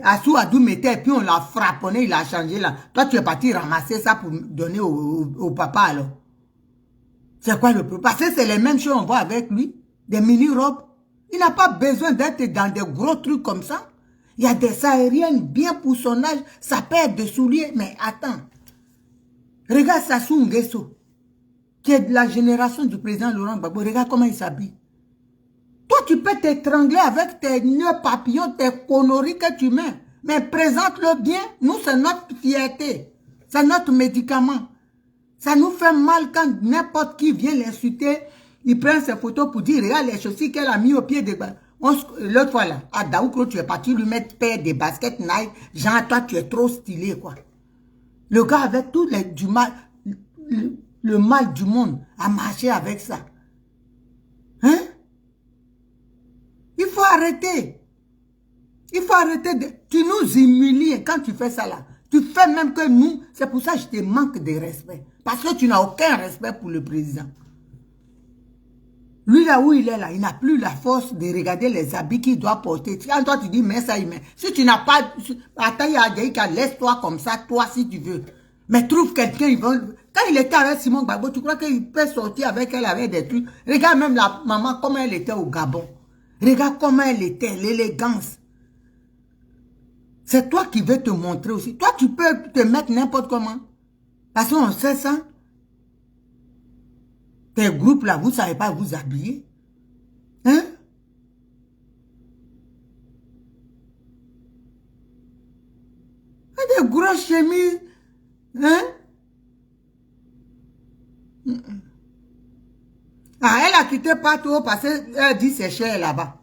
Assou Adou mettait, et puis on l'a frapponné, il a changé là. Toi, tu es parti ramasser ça pour donner au papa alors. C'est quoi le problème? Parce que c'est les mêmes choses qu'on voit avec lui. Des mini-robes. Il n'a pas besoin d'être dans des gros trucs comme ça. Il y a des aériennes bien pour son âge, ça perd de souliers. Mais attends, regarde Sassou Nguesso, qui est de la génération du président Laurent Gbagbo. Regarde comment il s'habille. Toi, tu peux t'étrangler avec tes nœuds papillons, tes conneries que tu mets. Mais présente-le bien. Nous, c'est notre fierté. C'est notre médicament. Ça nous fait mal quand n'importe qui vient l'insulter. Il prend ses photos pour dire, regarde les chaussures qu'elle a mis au pied de... L'autre fois là, à Daoukro, tu es parti lui mettre paire de baskets Nike. Genre, toi, tu es trop stylé, quoi. Le gars avec tout du mal, le mal du monde a marché avec ça. Hein? Il faut arrêter. Il faut arrêter de... Tu nous humilies quand tu fais ça là. Tu fais même que nous... C'est pour ça que je te manque de respect. Parce que tu n'as aucun respect pour le président. Lui, là où il est là, il n'a plus la force de regarder les habits qu'il doit porter. Quand toi, tu dis, mais ça, il met. Si tu n'as pas... Attends, laisse-toi comme ça, toi, si tu veux. Mais trouve quelqu'un, quand il était avec Simone Gbagbo, tu crois qu'il peut sortir avec elle, avec des trucs? Regarde même la maman, comment elle était au Gabon. Regarde comment elle était, l'élégance. C'est toi qui veux te montrer aussi. Toi, tu peux te mettre n'importe comment. Parce qu'on sait ça. Tes groupes là, vous ne savez pas vous habiller. Hein? Des grosses chemises. Hein? Ah, elle a quitté partout parce qu'elle dit c'est cher là-bas.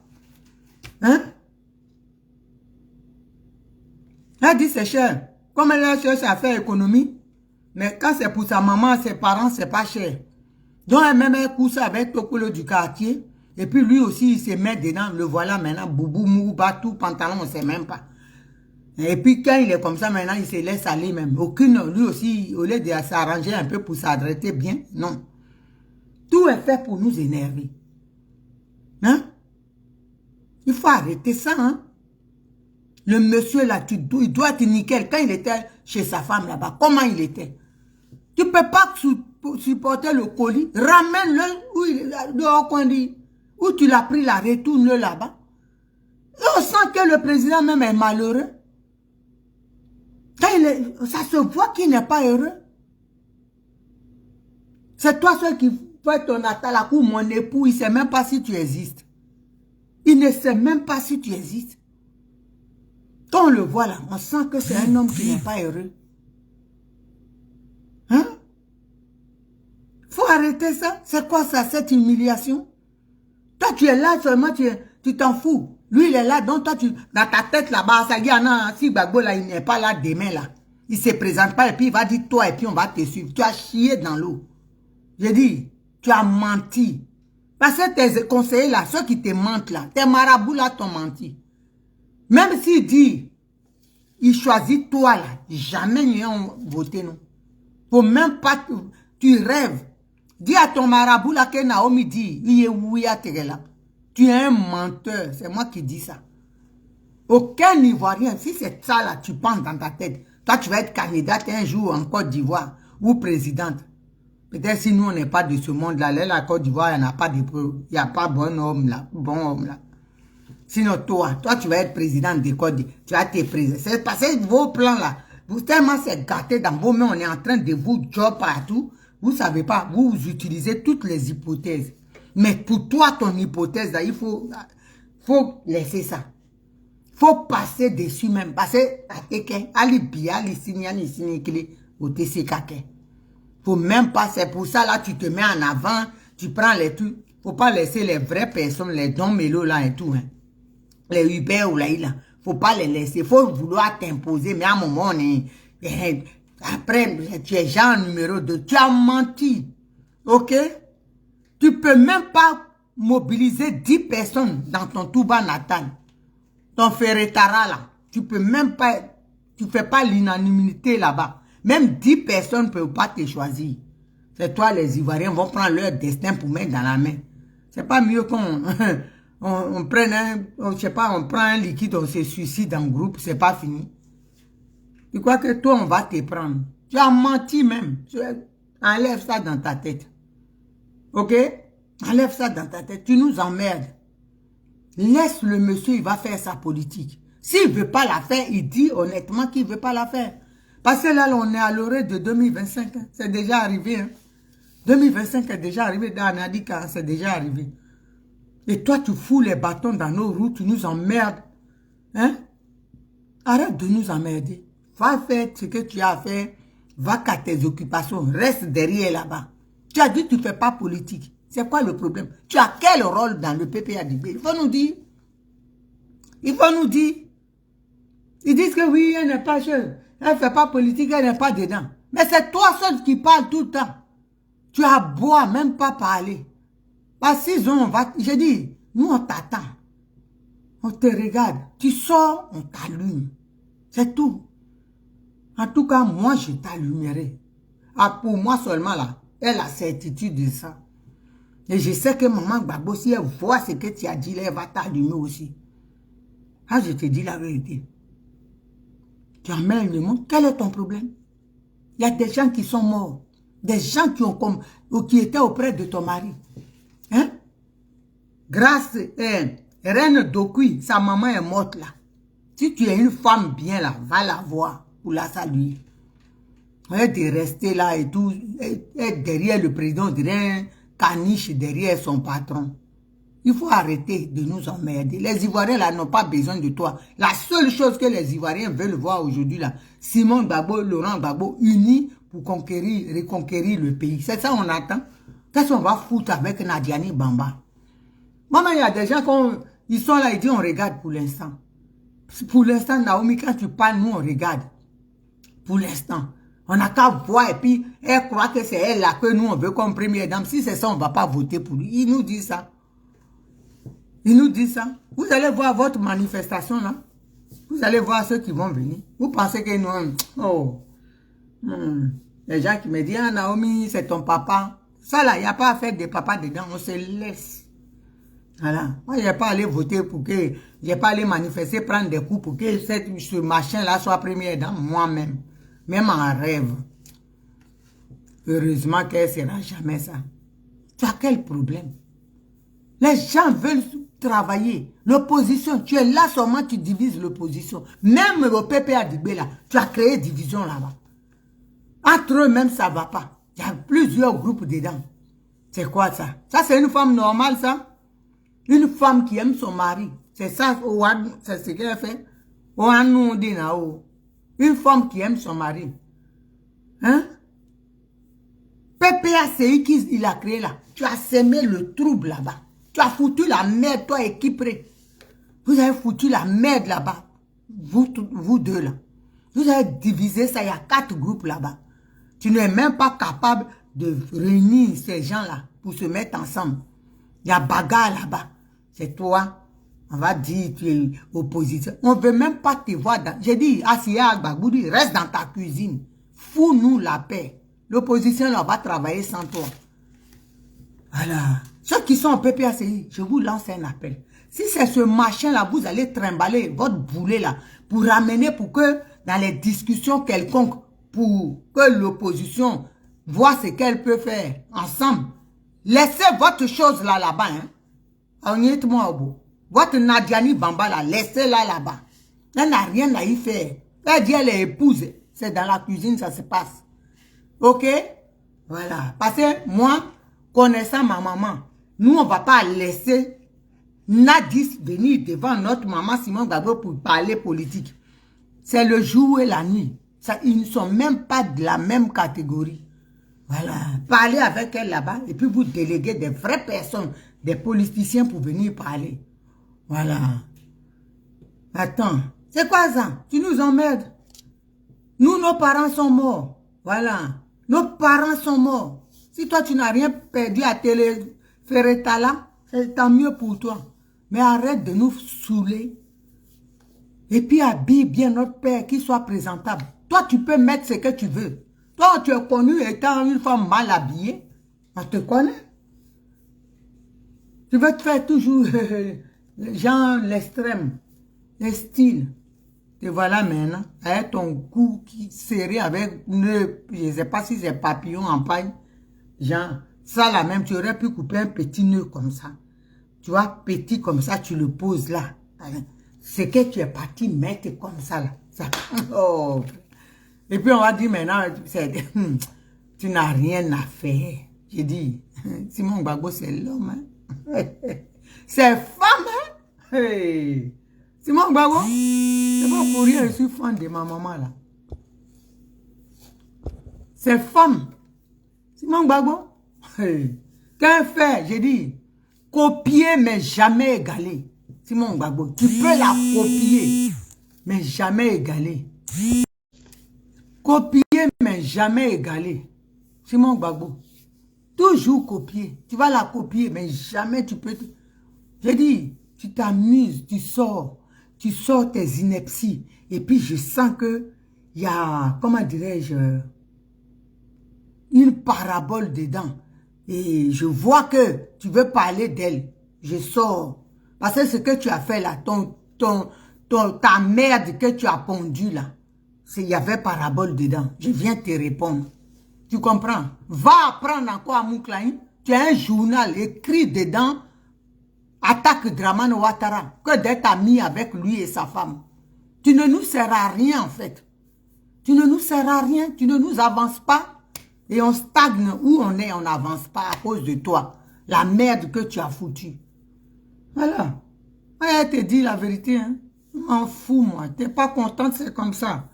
Hein? Elle dit c'est cher. Comme elle cherche à faire économie. Mais quand c'est pour sa maman, ses parents, c'est pas cher. Donc elle-même elle couche avec Tokolo du quartier. Et puis lui aussi, il se met dedans. Le voilà maintenant, boubou, mouba, tout, pantalon, on ne sait même pas. Et puis quand il est comme ça, maintenant, il se laisse aller même. Aucune, lui aussi, au lieu de s'arranger un peu pour s'adresser bien, non. Tout est fait pour nous énerver. Hein? Il faut arrêter ça, hein? Le monsieur là, il doit être nickel. Quand il était chez sa femme là-bas, comment il était? Tu ne peux pas supporter le colis. Ramène-le où tu l'as pris là, retourne-le là-bas. Et on sent que le président même est malheureux. Quand ça se voit qu'il n'est pas heureux. C'est toi seul qui fait ton atala ou mon époux, il ne sait même pas si tu existes. Il ne sait même pas si tu existes. Quand on le voit là, on sent que c'est un homme qui n'est pas heureux. Hein? Faut arrêter ça. C'est quoi ça, cette humiliation? Toi, tu es là seulement, tu t'en fous. Lui, il est là, donc toi, dans ta tête là-bas, ça y en si Gbagbo là, il n'est pas là demain là. Il ne se présente pas et puis il va dire toi et puis on va te suivre. Tu as chié dans l'eau. J'ai dit, tu as menti. Parce que tes conseillers là, ceux qui te mentent là, tes marabouts là t'ont menti. Même s'il dit, il choisit toi là, jamais ils ont voté non. Faut même pas, tu rêves. Dis à ton marabout là que Naomi dit, il est ouïa là. Tu es un menteur, c'est moi qui dis ça. Aucun Ivoirien, si c'est ça là, tu penses dans ta tête, toi tu vas être candidate un jour en Côte d'Ivoire ou présidente. Peut-être si nous on n'est pas de ce monde là, la Côte d'Ivoire, il n'y a pas de, il n'y a pas bon homme là. Sinon toi tu vas être président de Côte d'Ivoire, tu vas te présenter. C'est parce que vos plans là, vous tellement c'est gâté dans vos mains, on est en train de vous job partout. Vous ne savez pas, vous utilisez toutes les hypothèses. Mais pour toi, ton hypothèse, là, il faut laisser ça. Il faut passer dessus même. Parce que, faut même pas, c'est pour ça, là, tu te mets en avant, tu prends les trucs. Faut pas laisser les vraies personnes, les Don Melo, là, et tout, hein. Les Uber ou là, faut pas les laisser. Faut vouloir t'imposer, mais à un moment, on est... Après, tu es genre numéro 2. Tu as menti. Ok? Tu peux même pas mobiliser 10 personnes dans ton Touba natal. Ton Ferretara là. Tu peux même pas... Tu fais pas l'unanimité là-bas. Même 10 personnes ne peuvent pas te choisir. C'est toi, les Ivoiriens vont prendre leur destin pour mettre dans la main. C'est pas mieux qu'on... on prenne un... Je sais pas, on prend un liquide, on se suicide en groupe. C'est pas fini. Tu crois que toi, on va te prendre. Tu as menti même. Enlève ça dans ta tête. Ok? Enlève ça dans ta tête. Tu nous emmerdes. Laisse le monsieur, il va faire sa politique. S'il ne veut pas la faire, il dit honnêtement qu'il ne veut pas la faire. Parce que là, on est à l'horaire de 2025. Hein. C'est déjà arrivé. Hein. 2025 est déjà arrivé. Dans Nadika, c'est déjà arrivé. Et toi, tu fous les bâtons dans nos routes, tu nous emmerdes. Hein? Arrête de nous emmerder. Va faire ce que tu as à faire. Va qu'à tes occupations. Reste derrière là-bas. Tu as dit que tu ne fais pas politique. C'est quoi le problème? Tu as quel rôle dans le PPADB? Il faut nous dire. Il faut nous dire. Ils disent que oui, elle n'est pas jeune. Elle ne fait pas politique, elle n'est pas dedans. Mais c'est toi seul qui parles tout le temps. Tu as beau à même pas parler. Parce qu'ils ont, je dis, nous on t'attend. On te regarde. Tu sors, on t'allume. C'est tout. En tout cas, moi, je t'allumerai. Ah, pour moi seulement, là, elle a la certitude de ça. Et je sais que maman Gbagbo, si elle voit ce que tu as dit, là, elle va t'allumer aussi. Ah, je te dis la vérité. Tu emmènes le monde. Quel est ton problème? Il y a des gens qui sont morts. Des gens qui étaient auprès de ton mari. Hein? Grâce, Reine Dokui, sa maman est morte là. Si tu es une femme bien là, va la voir pour la saluer. Elle de rester là et tout, être derrière le président, derrière un caniche, derrière son patron. Il faut arrêter de nous emmerder. Les Ivoiriens là n'ont pas besoin de toi. La seule chose que les Ivoiriens veulent voir aujourd'hui là, Simon Gbagbo, Laurent Gbagbo, unis pour reconquérir le pays. C'est ça on attend. Qu'est-ce qu'on va foutre avec Nadiani Bamba? Maman, il y a des gens ils sont là, ils disent on regarde pour l'instant. Pour l'instant, Naomi, quand tu parles, nous on regarde. Pour l'instant. On n'a qu'à voir et puis elle croit que c'est elle là que nous on veut comme première dame. Si c'est ça, on ne va pas voter pour lui. Il nous dit ça. Il nous dit ça. Vous allez voir votre manifestation là. Vous allez voir ceux qui vont venir. Vous pensez que nous... Oh. Les gens qui me disent, ah, Naomi, c'est ton papa. Ça là, il n'y a pas à faire des papas dedans. On se laisse. Voilà. Moi, je n'ai pas allé voter pour que... Je n'ai pas allé manifester, prendre des coups pour que ce machin-là soit première dame moi-même. Même en rêve. Heureusement qu'elle ne sera jamais ça. Tu as quel problème? Les gens veulent travailler. L'opposition, tu es là seulement, tu divises l'opposition. Même au PPADB là, tu as créé division là-bas. Entre eux même, ça ne va pas. Il y a plusieurs groupes dedans. C'est quoi ça? Ça, c'est une femme normale, ça? Une femme qui aime son mari. C'est ça, c'est ce qu'elle fait. Une femme qui aime son mari. Hein? PPACI qu'il a créé là. Tu as semé le trouble là-bas. Tu as foutu la merde, toi et Kipré. Vous avez foutu la merde là-bas. Vous deux là. Vous avez divisé ça, il y a 4 groupes là-bas. Tu n'es même pas capable de réunir ces gens-là pour se mettre ensemble. Il y a bagarre là-bas. C'est toi. On va dire tu es opposition. On ne veut même pas te voir dans... J'ai dit, Assia Agbagoudi, reste dans ta cuisine. Fous-nous la paix. L'opposition là va travailler sans toi. Voilà. Ceux qui sont au PPACI, je vous lance un appel. Si c'est ce machin-là, vous allez trimballer votre boulet là pour ramener, pour que dans les discussions quelconques, pour que l'opposition voit ce qu'elle peut faire ensemble. Laissez votre chose là-bas. Hein. Votre Nadiani Bamba là, laissez-la là-bas. Elle n'a rien à y faire. Elle dit elle est épouse. C'est dans la cuisine, ça se passe. Ok? Voilà. Parce que moi, connaissant ma maman, nous, on ne va pas laisser Nadis venir devant notre maman Simon Gbagbo pour parler politique. C'est le jour et la nuit. Ça, ils ne sont même pas de la même catégorie. Voilà. Parlez avec elle là-bas et puis vous déléguez des vraies personnes, des politiciens pour venir parler. Voilà. Attends. C'est quoi ça? Tu nous emmerdes. Nous, nos parents sont morts. Voilà. Nos parents sont morts. Si toi, tu n'as rien perdu à Télé-Ferretala, c'est tant mieux pour toi. Mais arrête de nous saouler. Et puis habille bien notre père, qu'il soit présentable. Toi, tu peux mettre ce que tu veux. Toi, tu es connu étant une femme mal habillée. On te connaît. Tu veux te faire toujours genre l'extrême, le style. Et voilà maintenant, avec ton cou qui serré avec nœud, je ne sais pas si c'est papillon en paille. Genre, ça là même, tu aurais pu couper un petit nœud comme ça. Tu vois, petit comme ça, tu le poses là. ce que tu es parti mettre comme ça, là. Ça. Oh. Et puis on va dire maintenant, tu n'as rien à faire. J'ai dit, Simon Gbagbo, c'est l'homme. Hein? C'est femme. Hein? Hey. Simon Gbagbo, c'est pas pour rien, je suis fan de ma maman là. C'est femme. Simon Gbagbo, hey. Qu'un fait, j'ai dit, copier mais jamais égaler. Simon Gbagbo, tu peux la copier, mais jamais égaler. Copier, mais jamais égaler. Simon Gbagbo, toujours copier. Tu vas la copier, mais jamais tu peux... J'ai dit, tu t'amuses, tu sors tes inepties. Et puis je sens que il y a, comment dirais-je, une parabole dedans. Et je vois que tu veux parler d'elle. Je sors. Parce que ce que tu as fait là, ta merde que tu as pondue là, il y avait parabole dedans. Je viens te répondre. Tu comprends? Va apprendre encore à Mouklaïn. Tu as un journal écrit dedans. Attaque Dramane Ouattara. Que d'être ami avec lui et sa femme. Tu ne nous sers à rien en fait. Tu ne nous sers à rien. Tu ne nous avances pas. Et on stagne où on est, on n'avance pas à cause de toi. La merde que tu as foutue. Voilà. Ouais, te dis la vérité. Hein. Je m'en fous, moi. Tu n'es pas contente, c'est comme ça.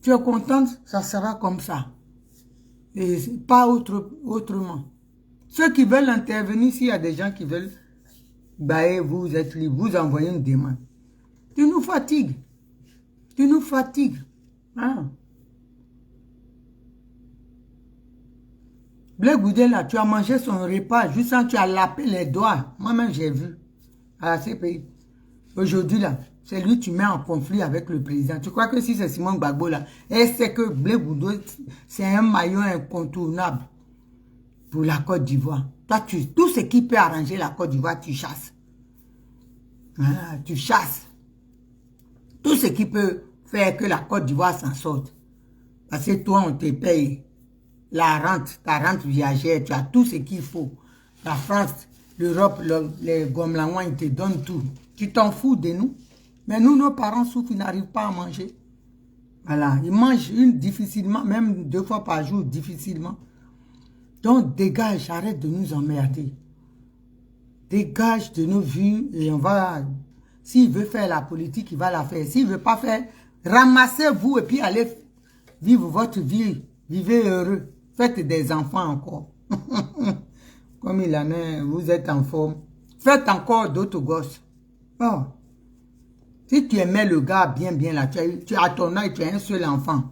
Tu es contente, ça sera comme ça. Et pas autrement. Ceux qui veulent intervenir, s'il y a des gens qui veulent, bah, vous êtes libre, vous envoyez une demande. Tu nous fatigues. Tu nous fatigues. Hein? Blé Goudé, là, tu as mangé son repas, juste quand tu as lapé les doigts. Moi-même, j'ai vu. À la CPI. Aujourd'hui, là, c'est lui que tu mets en conflit avec le président. Tu crois que si c'est Simon Gbagbo, là, et c'est que Blé Goudé, c'est un maillon incontournable pour la Côte d'Ivoire. Toi, tout ce qui peut arranger la Côte d'Ivoire, tu chasses. Voilà, tu chasses. Tout ce qui peut faire que la Côte d'Ivoire s'en sorte. Parce que toi, on te paye la rente, ta rente viagère, tu as tout ce qu'il faut. La France, l'Europe, les Gomlaouans, ils te donnent tout. Tu t'en fous de nous. Mais nous, nos parents souffrent, ils n'arrivent pas à manger. Voilà, ils mangent difficilement, même 2 fois par jour, difficilement. Donc, dégage, arrête de nous emmerder. Dégage de nos vies et on va... S'il veut faire la politique, il va la faire. S'il ne veut pas faire, ramassez-vous et puis allez vivre votre vie. Vivez heureux. Faites des enfants encore. Comme il en est, vous êtes en forme. Faites encore d'autres gosses. Oh. Si tu aimais le gars bien là, tu as ton âge, tu as un seul enfant.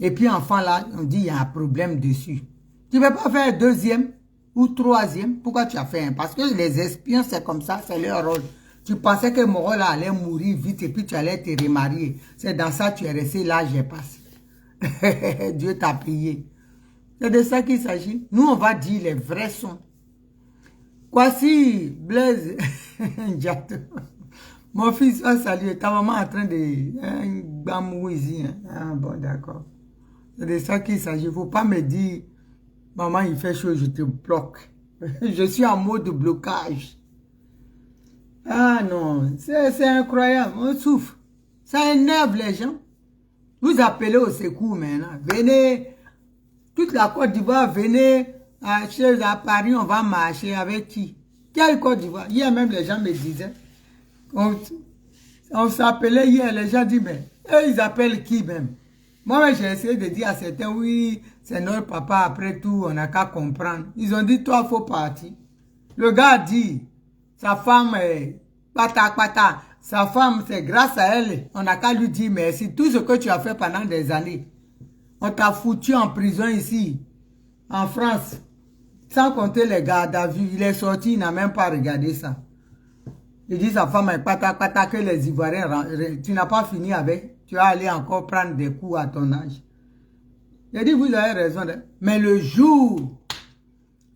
Et puis enfant là, on dit il y a un problème dessus. Tu ne veux pas faire 2e ou 3e. Pourquoi tu as fait un? Parce que les espions, c'est comme ça, c'est leur rôle. Tu pensais que mon rôle allait mourir vite et puis tu allais te remarier. C'est dans ça que tu es resté là, j'ai passé. Dieu t'a prié. C'est de ça qu'il s'agit. Nous, on va dire les vrais sons. Voici Blaise. Mon fils va saluer. Ta maman est en train de... Bamouizi. Ah bon, d'accord. C'est de ça qu'il s'agit. Il ne faut pas me dire, maman, il fait chaud, je te bloque. Je suis en mode blocage. Ah non, c'est incroyable. On souffre. Ça énerve les gens. Vous appelez au secours maintenant. Venez, toute la Côte d'Ivoire, venez à Paris, on va marcher avec qui? Quelle Côte d'Ivoire? Hier même, les gens me disaient, on s'appelait hier, les gens disent, mais eux, ils appellent qui même? Moi, j'ai essayé de dire à certains, oui, c'est notre papa, après tout, on n'a qu'à comprendre. Ils ont dit, toi, il faut partir. Le gars dit, sa femme est pata. Sa femme, c'est grâce à elle, on n'a qu'à lui dire merci. Tout ce que tu as fait pendant des années, on t'a foutu en prison ici, en France, sans compter les gardes à vue. Il est sorti, il n'a même pas regardé ça. Il dit sa femme est pata que les Ivoiriens, tu n'as pas fini avec, tu vas aller encore prendre des coups à ton âge. Il dit, vous avez raison, mais le jour,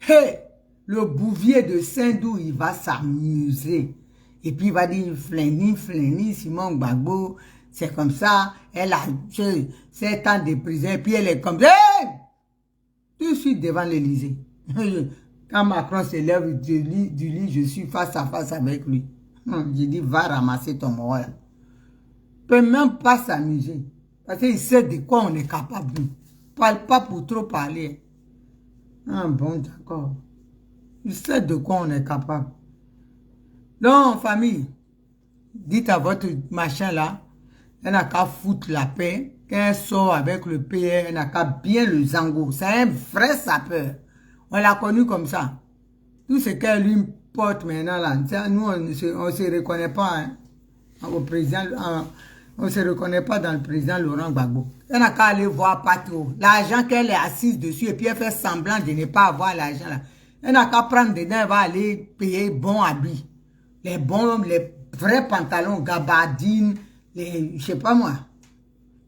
hey, le bouvier de Saint-Dou, il va s'amuser. Et puis il va dire, fléni, Simon Gbagbo, c'est comme ça, elle a 7 ans de prison, et puis elle est comme ça, hey! Tout de suite devant l'Élysée. Quand Macron se lève du lit, je suis face à face avec lui. J'ai dit, va ramasser ton mort là. Il peut même pas s'amuser. Parce qu'il sait de quoi on est capable. Parle pas pour trop parler. Ah bon, d'accord. Il sait de quoi on est capable. Donc, famille, dites à votre machin là, elle n'a qu'à foutre la paix. Quand elle sort avec le PR, elle n'a qu'à bien le zango. C'est un vrai sapeur. On l'a connu comme ça. Tout ce qu'elle lui porte maintenant là, nous on ne se reconnaît pas hein, au président, on ne se reconnaît pas dans le président Laurent Gbagbo. Elle n'a qu'à aller voir pas trop. L'argent qu'elle est assise dessus et puis elle fait semblant de ne pas avoir l'argent là. Elle n'a qu'à prendre dedans, elle va aller payer bon habits. Les vrais pantalons, gabardines, je sais pas moi,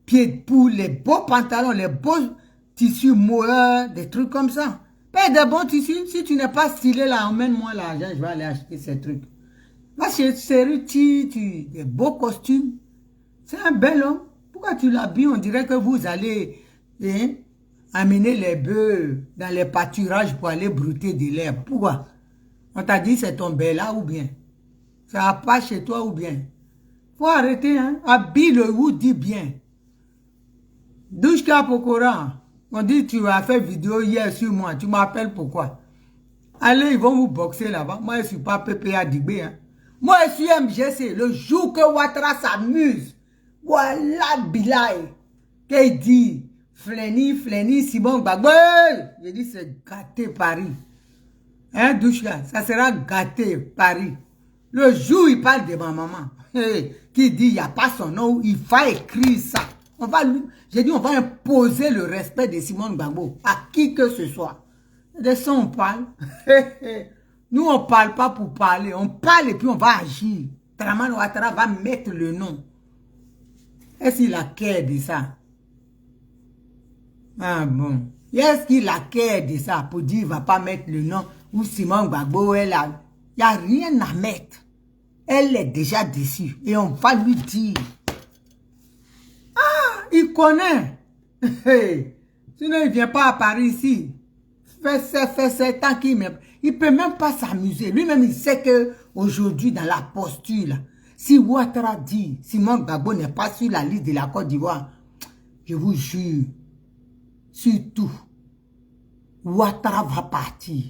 pieds de poule, les beaux pantalons, les beaux tissus moelleux, des trucs comme ça. Paye des bons tissus. Si tu n'es pas stylé là, emmène-moi l'argent, je vais aller acheter ces trucs. Va chez Ceruti, des beaux costumes. C'est un bel homme. Pourquoi tu l'habilles? On dirait que vous allez amener les bœufs dans les pâturages pour aller brouter de l'herbe. Pourquoi? On t'a dit c'est ton bel là ou bien? Ça va pas chez toi ou bien? Faut arrêter, hein? Habille le ou dit bien. Douche-toi pour Coran. On dit tu as fait vidéo hier sur moi. Tu m'appelles pourquoi? Allez, ils vont vous boxer là-bas. Moi, je ne suis pas PPA Dibé. Hein? Moi, je suis MGC. Le jour que Ouattara s'amuse, voilà Bilay. Qu'il dit, Fléni, Simon Gbagbo. Je dis, c'est gâté Paris. Hein, douche là, ça sera gâté Paris. Le jour où il parle de ma maman, qui dit, il n'y a pas son nom, il va écrire ça. On va lui, j'ai dit, on va imposer le respect de Simon Gbagbo à qui que ce soit. De ça, on parle. Nous, on ne parle pas pour parler. On parle et puis on va agir. Draman Ouattara va mettre le nom. Est-ce qu'il a cœur de ça? Ah bon. Est-ce qu'il a cœur de ça pour dire qu'il ne va pas mettre le nom ou Simon Gbagbo, il n'y a rien à mettre. Elle est déjà déçue. Et on va lui dire. Ah, il connaît. Sinon, il ne vient pas à Paris ici. Fait tant qu'il ne peut même pas s'amuser. Lui-même, il sait que aujourd'hui dans la posture, là, si Ouattara dit Simon Gbagbo n'est pas sur la liste de la Côte d'Ivoire, je vous jure, surtout, Ouattara va partir.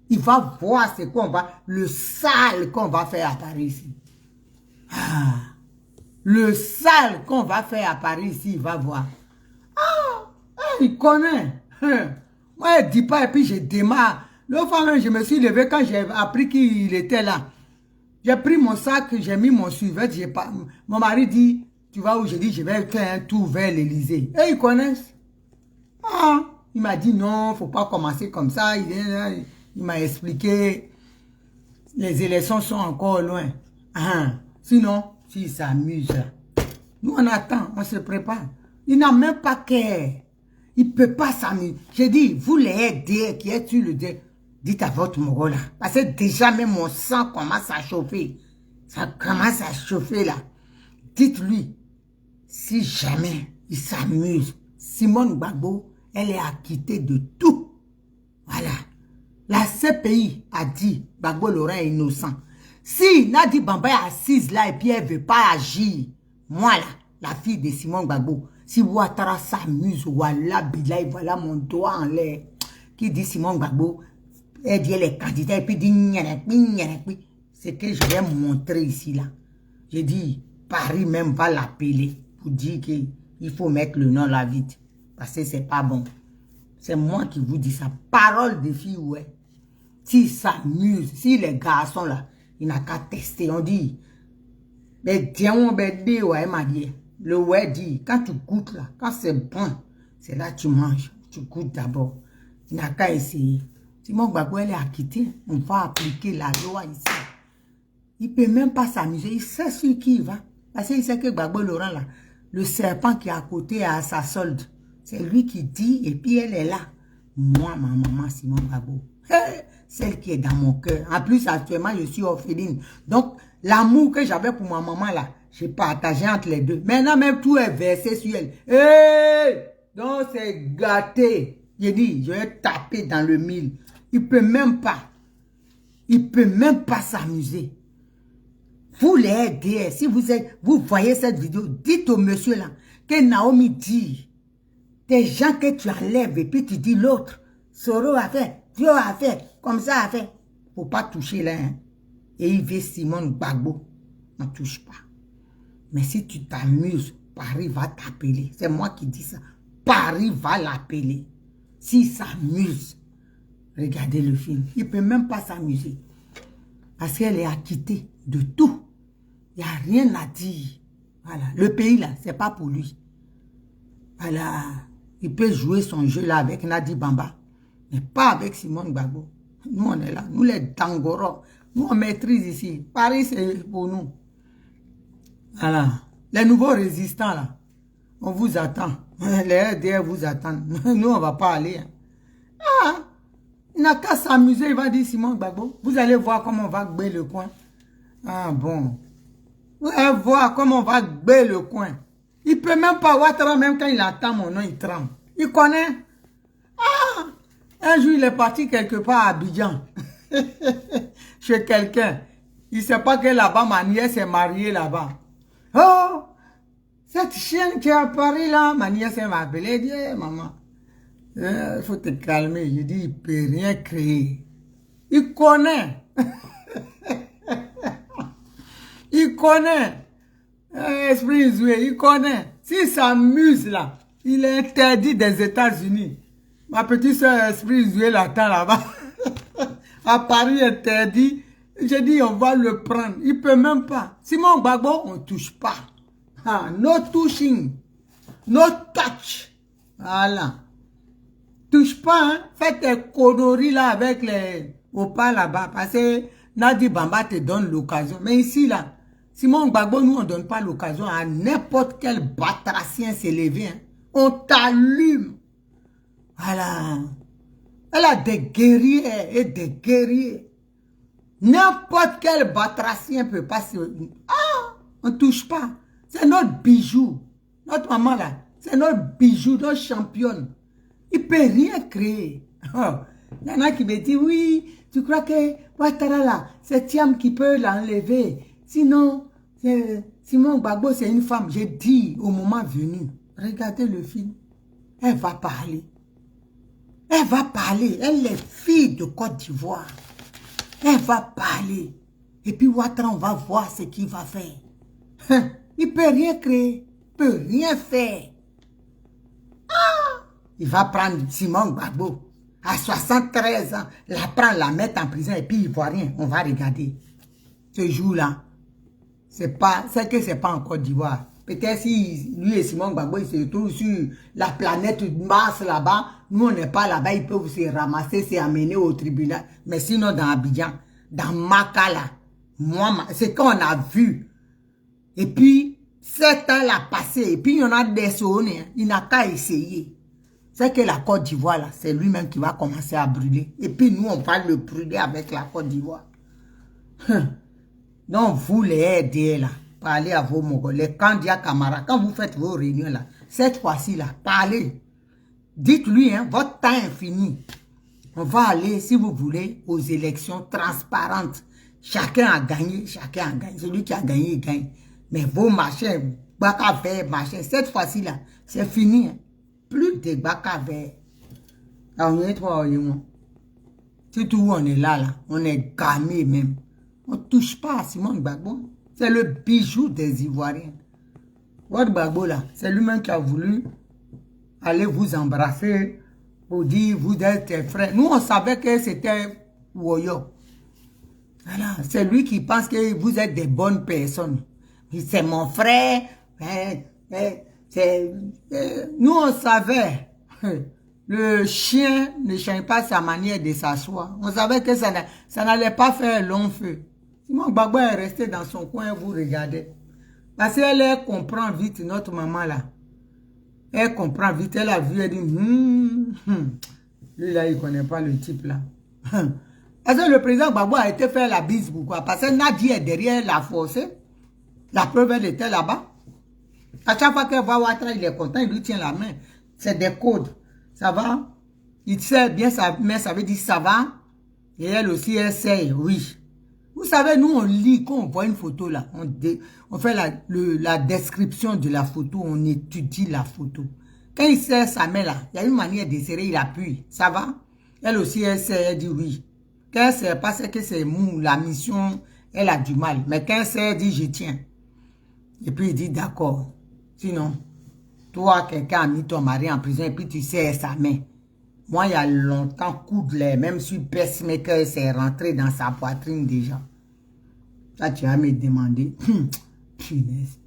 Il va voir ce qu'on va, le sale qu'on va faire à Paris ici. Ah, le sale qu'on va faire à Paris ici, il va voir. Il connaît. Moi, je ne dis pas et puis je démarre. L'autre fois même, je me suis levé quand j'ai appris qu'il était là. J'ai pris mon sac, j'ai mis mon survêt. Mon mari dit, tu vas où? J'ai dit, je vais faire un tour vers l'Élysée. Et ils connaissent. Ah, il m'a dit non, il ne faut pas commencer comme ça. Il m'a expliqué, les élections sont encore loin. Ah, sinon, s'il s'amuse, nous on attend, on se prépare. Il n'a même pas cœur. Il ne peut pas s'amuser. J'ai dit, vous les aidez, qui êtes sur le dé, dites à votre moro là. Parce que déjà même mon sang commence à chauffer. Ça commence à chauffer là. Dites-lui, si jamais il s'amuse, Simone Gbagbo, elle est acquittée de tout. Voilà. La CPI a dit, Gbagbo Laurent est innocent. Si Nadi Bamba est assise là et puis elle ne veut pas agir, moi là, la fille de Simon Gbagbo, si Ouattara s'amuse, voilà, Bilay, voilà mon doigt en l'air, qui dit Simon Gbagbo, elle dit les candidats, et puis dit, c'est que je vais montrer ici, là. J'ai dit, Paris même va l'appeler pour dire qu'il faut mettre le nom là vite, parce que c'est pas bon. C'est moi qui vous dis ça, parole de fille, ouais. S'il s'amuse, si les garçons là, il n'a qu'à tester, on dit, mais tiens, on va dire, ouais, m'a dit. Le ouais dit, quand tu goûtes là, quand c'est bon, c'est là que tu manges. Tu goûtes d'abord. Tu n'as qu'à essayer. Simon Gbagbo, elle est acquittée. On va appliquer la loi ici. Il ne peut même pas s'amuser. Il sait sur qui il va. Parce qu'il sait que Gbagbo Laurent là, le serpent qui est à côté à sa solde, c'est lui qui dit et puis elle est là. Moi, ma maman, Simon Gbagbo, celle qui est dans mon cœur. En plus, actuellement, je suis orpheline. Donc, l'amour que j'avais pour ma maman là, j'ai partagé entre les deux. Maintenant, même tout est versé sur elle. Hey! Donc, c'est gâté. J'ai dit, je vais taper dans le mille. Il peut même pas. Il peut même pas s'amuser. Vous les RDR, si vous voyez cette vidéo, dites au monsieur là que Naomi dit des gens que tu enlèves et puis tu dis l'autre. Soro a fait, Dio a fait, comme ça a fait. Faut pas toucher là. Hein. Et il veut Simone Gbagbo. Ne touche pas. Mais si tu t'amuses, Paris va t'appeler. C'est moi qui dis ça. Paris va l'appeler. S'il s'amuse, regardez le film. Il ne peut même pas s'amuser. Parce qu'elle est acquittée de tout. Il n'y a rien à dire. Voilà. Le pays là, c'est pas pour lui. Voilà. Il peut jouer son jeu là avec Nadi Bamba. Mais pas avec Simone Gbagbo. Nous, on est là. Nous, les Dangoros. Nous, on maîtrise ici. Paris, c'est pour nous. Voilà. Les nouveaux résistants, là, on vous attend. Les RDR vous attendent. Nous, on ne va pas aller. Ah, il n'a qu'à s'amuser. Il va dire Simone Gbagbo. Vous allez voir comment on va gber le coin. Ah, bon. Vous allez voir comment on va gber le coin. Il ne peut même pas Ouattara, même quand il attend mon nom, il tremble. Il connaît. Ah, un jour, il est parti quelque part à Abidjan. Chez quelqu'un. Il ne sait pas que là-bas, ma nièce est mariée là-bas. Oh, cette chienne qui est à Paris là, ma nièce m'a appelé, elle dit, hey, maman, il faut te calmer. Je dis, il ne peut rien créer. Il connaît. Il connaît. Esprit Zoué, il connaît. S'il s'amuse là, il est interdit des États-Unis. Ma petite soeur Esprit Zoué l'attend là-bas. À Paris, interdit. J'ai dit, on va le prendre. Il ne peut même pas. Simone Gbagbo, on ne touche pas. Ah, no touching. No touch. Voilà. Touche pas, hein. Fais tes conneries là avec les opas là-bas. Parce que Nadi Bamba te donne l'occasion. Mais ici, là, Simone Gbagbo, nous, on ne donne pas l'occasion à n'importe quel batracien s'élever. Hein. On t'allume. Voilà. Elle a des guerriers et des guerriers. N'importe quel batracien peut pas se... Ah, on ne touche pas. C'est notre bijou. Notre maman là, c'est notre bijou, notre championne. Il ne peut rien créer. Il y en a qui me disent, oui, tu crois que Ouattara là, c'est Thiam qui peut l'enlever. Sinon, Simone Gbagbo, c'est une femme. J'ai dit au moment venu, regardez le film, elle va parler. Elle va parler. Elle est fille de Côte d'Ivoire. Elle va parler. Et puis Ouattara, on va voir ce qu'il va faire. Il ne peut rien créer. Il ne peut rien faire. Ah! Il va prendre Simone Gbagbo. À 73 ans, la prendre, la mettre en prison et puis il ne voit rien. On va regarder. Ce jour-là, c'est que ce n'est pas en Côte d'Ivoire. Peut-être si lui et Simone Gbagbo ils se trouvent sur la planète Mars là-bas, nous on n'est pas là-bas, ils peuvent se ramasser, se amener au tribunal. Mais sinon dans Abidjan, dans Makala, moi, c'est qu'on a vu. Et puis, 7 ans l'a passé, et puis il y en a des sonnés, il n'a qu'à essayer. C'est que la Côte d'Ivoire là, c'est lui-même qui va commencer à brûler. Et puis nous on va le brûler avec la Côte d'Ivoire. Donc vous les RDR là, parlez à vos Mongols, les candidats camarades, quand vous faites vos réunions là, cette fois-ci là, parlez. Dites-lui, hein, votre temps est fini. On va aller, si vous voulez, aux élections transparentes. Chacun a gagné, chacun a gagné. Celui qui a gagné, il gagne. Mais vos machins, baka vert, machin, cette fois-ci là, c'est fini. Hein. Plus de baka vert. Alors, c'est tout où on est là, on est gamé même. On ne touche pas à Simone Gbagbo. C'est le bijou des Ivoiriens. Votre Gbagbo là, c'est lui-même qui a voulu aller vous embrasser pour dire vous êtes tes frères. Nous, on savait que c'était Woyo. Voilà, c'est lui qui pense que vous êtes des bonnes personnes. C'est mon frère. Nous, on savait. Le chien ne change pas sa manière de s'asseoir. On savait que ça n'allait pas faire long feu. Simone Gbagbo est resté dans son coin, vous regardez. Parce qu'elle comprend vite, notre maman là. Elle comprend vite, elle a vu, elle dit, lui là, il ne connaît pas le type là. Parce que le président Gbagbo a été faire la bise, pourquoi? Parce que Nadia est derrière la force. La preuve, elle était là-bas. À chaque fois qu'elle voit Ouattara, il est content, il lui tient la main. C'est des codes. Ça va? Il sait bien sa main, ça veut dire ça va. Et elle aussi, elle sait, oui. Vous savez, nous, on lit, quand on voit une photo là, on fait la description de la photo, on étudie la photo. Quand il serre sa main là, il y a une manière de serrer, il appuie. Ça va? Elle aussi, elle serre, elle dit oui. Quand elle serre pas, c'est que c'est mou, la mission, elle a du mal. Mais quand elle serre, elle dit je tiens. Et puis il dit d'accord. Sinon, toi, quelqu'un a mis ton mari en prison et puis tu serres sa main. Moi, il y a longtemps, coup de lait, même si pacemaker s'est rentré dans sa poitrine déjà. Ça, tu vas me demander. Punaise.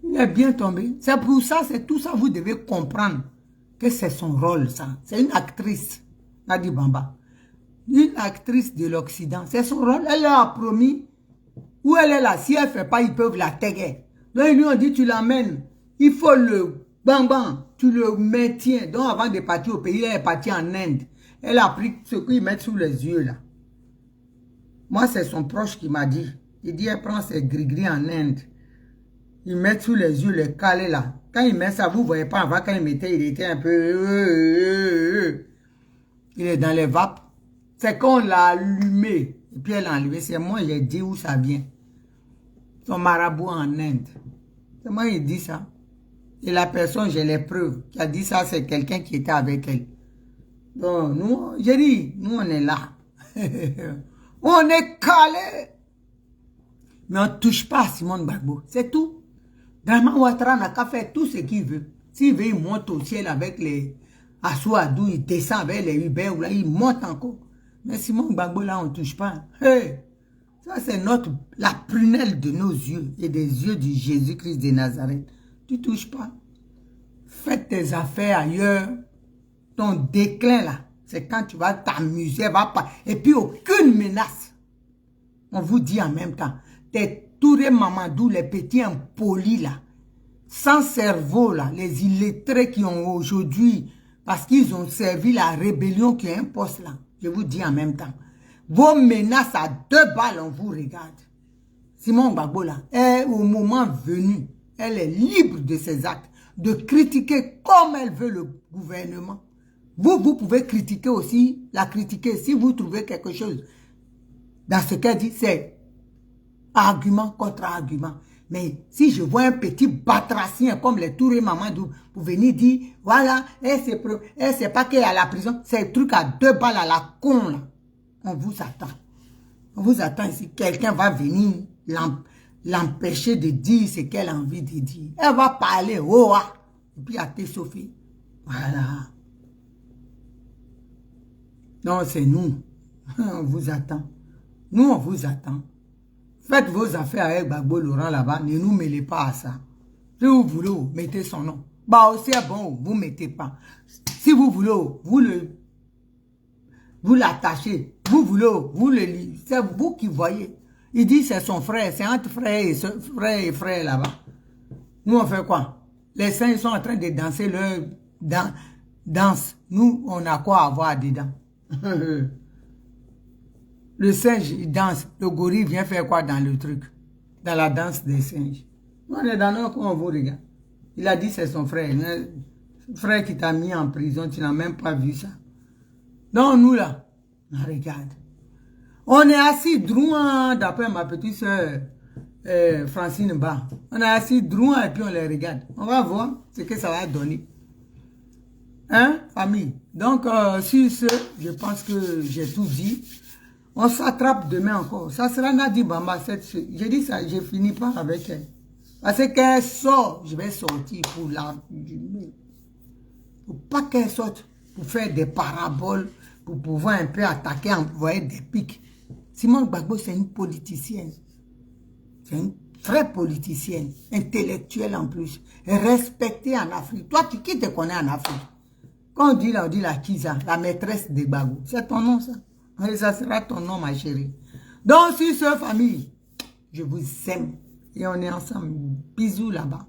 Il est bien tombé. C'est pour ça, c'est tout ça, vous devez comprendre que c'est son rôle, ça. C'est une actrice, Nadi Bamba. Une actrice de l'Occident. C'est son rôle. Elle leur a promis. Où elle est là, si elle ne fait pas, ils peuvent la taguer. Donc, ils lui ont dit, tu l'emmènes. Il faut le bang, tu le maintiens. Donc, avant de partir au pays, elle est partie en Inde. Elle a pris ce qu'ils mettent sous les yeux, là. Moi, c'est son proche qui m'a dit. Il dit, elle prend ses gris-gris en Inde. Il met sous les yeux, le calé, là. Quand il met ça, vous ne voyez pas, avant, quand il mettait, il était un peu... Il est dans les vapes. C'est qu'on l'a allumé. Et puis, elle l'a enlevé. C'est moi, j'ai dit où ça vient. Son marabout en Inde. C'est moi, il dit ça. Et la personne, j'ai les preuves, qui a dit ça, c'est quelqu'un qui était avec elle. Donc, nous, j'ai dit, nous, on est là. On est calé. Mais on ne touche pas à Simone Gbagbo. C'est tout. Drama Ouattara n'a qu'à faire tout ce qu'il veut. S'il veut, il monte au ciel avec les Assouadou, il descend avec les Uber, là, il monte encore. Mais Simone Gbagbo, là, on ne touche pas. Hey, ça, c'est la prunelle de nos yeux et des yeux du Jésus-Christ de Nazareth. Tu ne touches pas. Faites tes affaires ailleurs. Ton déclin, là, c'est quand tu vas t'amuser, et puis aucune menace. On vous dit en même temps, tes Touré Mamadou, les petits impolis, là, sans cerveau, là, les illettrés qui ont aujourd'hui, parce qu'ils ont servi la rébellion qui est un poste, là, je vous dis en même temps, vos menaces à 2 balles, on vous regarde. Simone Gbagbo, là, au moment venu, elle est libre de ses actes, de critiquer comme elle veut le gouvernement. Vous pouvez critiquer aussi, la critiquer si vous trouvez quelque chose. Dans ce qu'elle dit, c'est argument contre argument. Mais si je vois un petit batracien comme les Touré Mamadou pour venir dire, voilà, elle sait pas qu'elle est à la prison, c'est un truc à 2 balles à la con, là. On vous attend. On vous attend ici. Quelqu'un va venir l'empêcher de dire ce qu'elle a envie de dire. Elle va parler, oh, ah, et puis à t'essoffer. Voilà. Non, c'est nous. On vous attend. Nous, on vous attend. Faites vos affaires avec Gbagbo Laurent là-bas. Ne nous mêlez pas à ça. Si vous voulez, mettez son nom. Bah aussi, bon, vous ne mettez pas. Si vous voulez, vous l'attachez. Vous voulez, vous le lisez. C'est vous qui voyez. Il dit c'est son frère. C'est entre frère et frère là-bas. Nous, on fait quoi? Les saints sont en train de danser leur danse. Nous, on a quoi à voir dedans? Le singe, il danse. Le gorille vient faire quoi dans le truc? Dans la danse des singes. On est dans notre coin, on vous regarde. Il a dit c'est son frère. Le frère qui t'a mis en prison, tu n'as même pas vu ça. Donc nous là, on regarde. On est assis droit, d'après ma petite soeur Francine Ba. On est assis droit et puis on les regarde. On va voir ce que ça va donner. Hein, famille? Donc, sur ce, je pense que j'ai tout dit. On s'attrape demain encore. Ça sera Nadi Bamba. J'ai dit ça, je finis pas avec elle. Parce qu'elle sort, je vais sortir pour la... Faut pas qu'elle sorte pour faire des paraboles, pour pouvoir un peu attaquer, envoyer des pics. Simone Gbagbo, c'est une politicienne. C'est une vraie politicienne, intellectuelle en plus, respectée en Afrique. Toi, qui te connais en Afrique? Quand on dit la Kiza, la maîtresse de Gbagbo. C'est ton nom, ça? Et ça sera ton nom, ma chérie. Donc, sur ce, famille, je vous aime. Et on est ensemble. Bisous là-bas.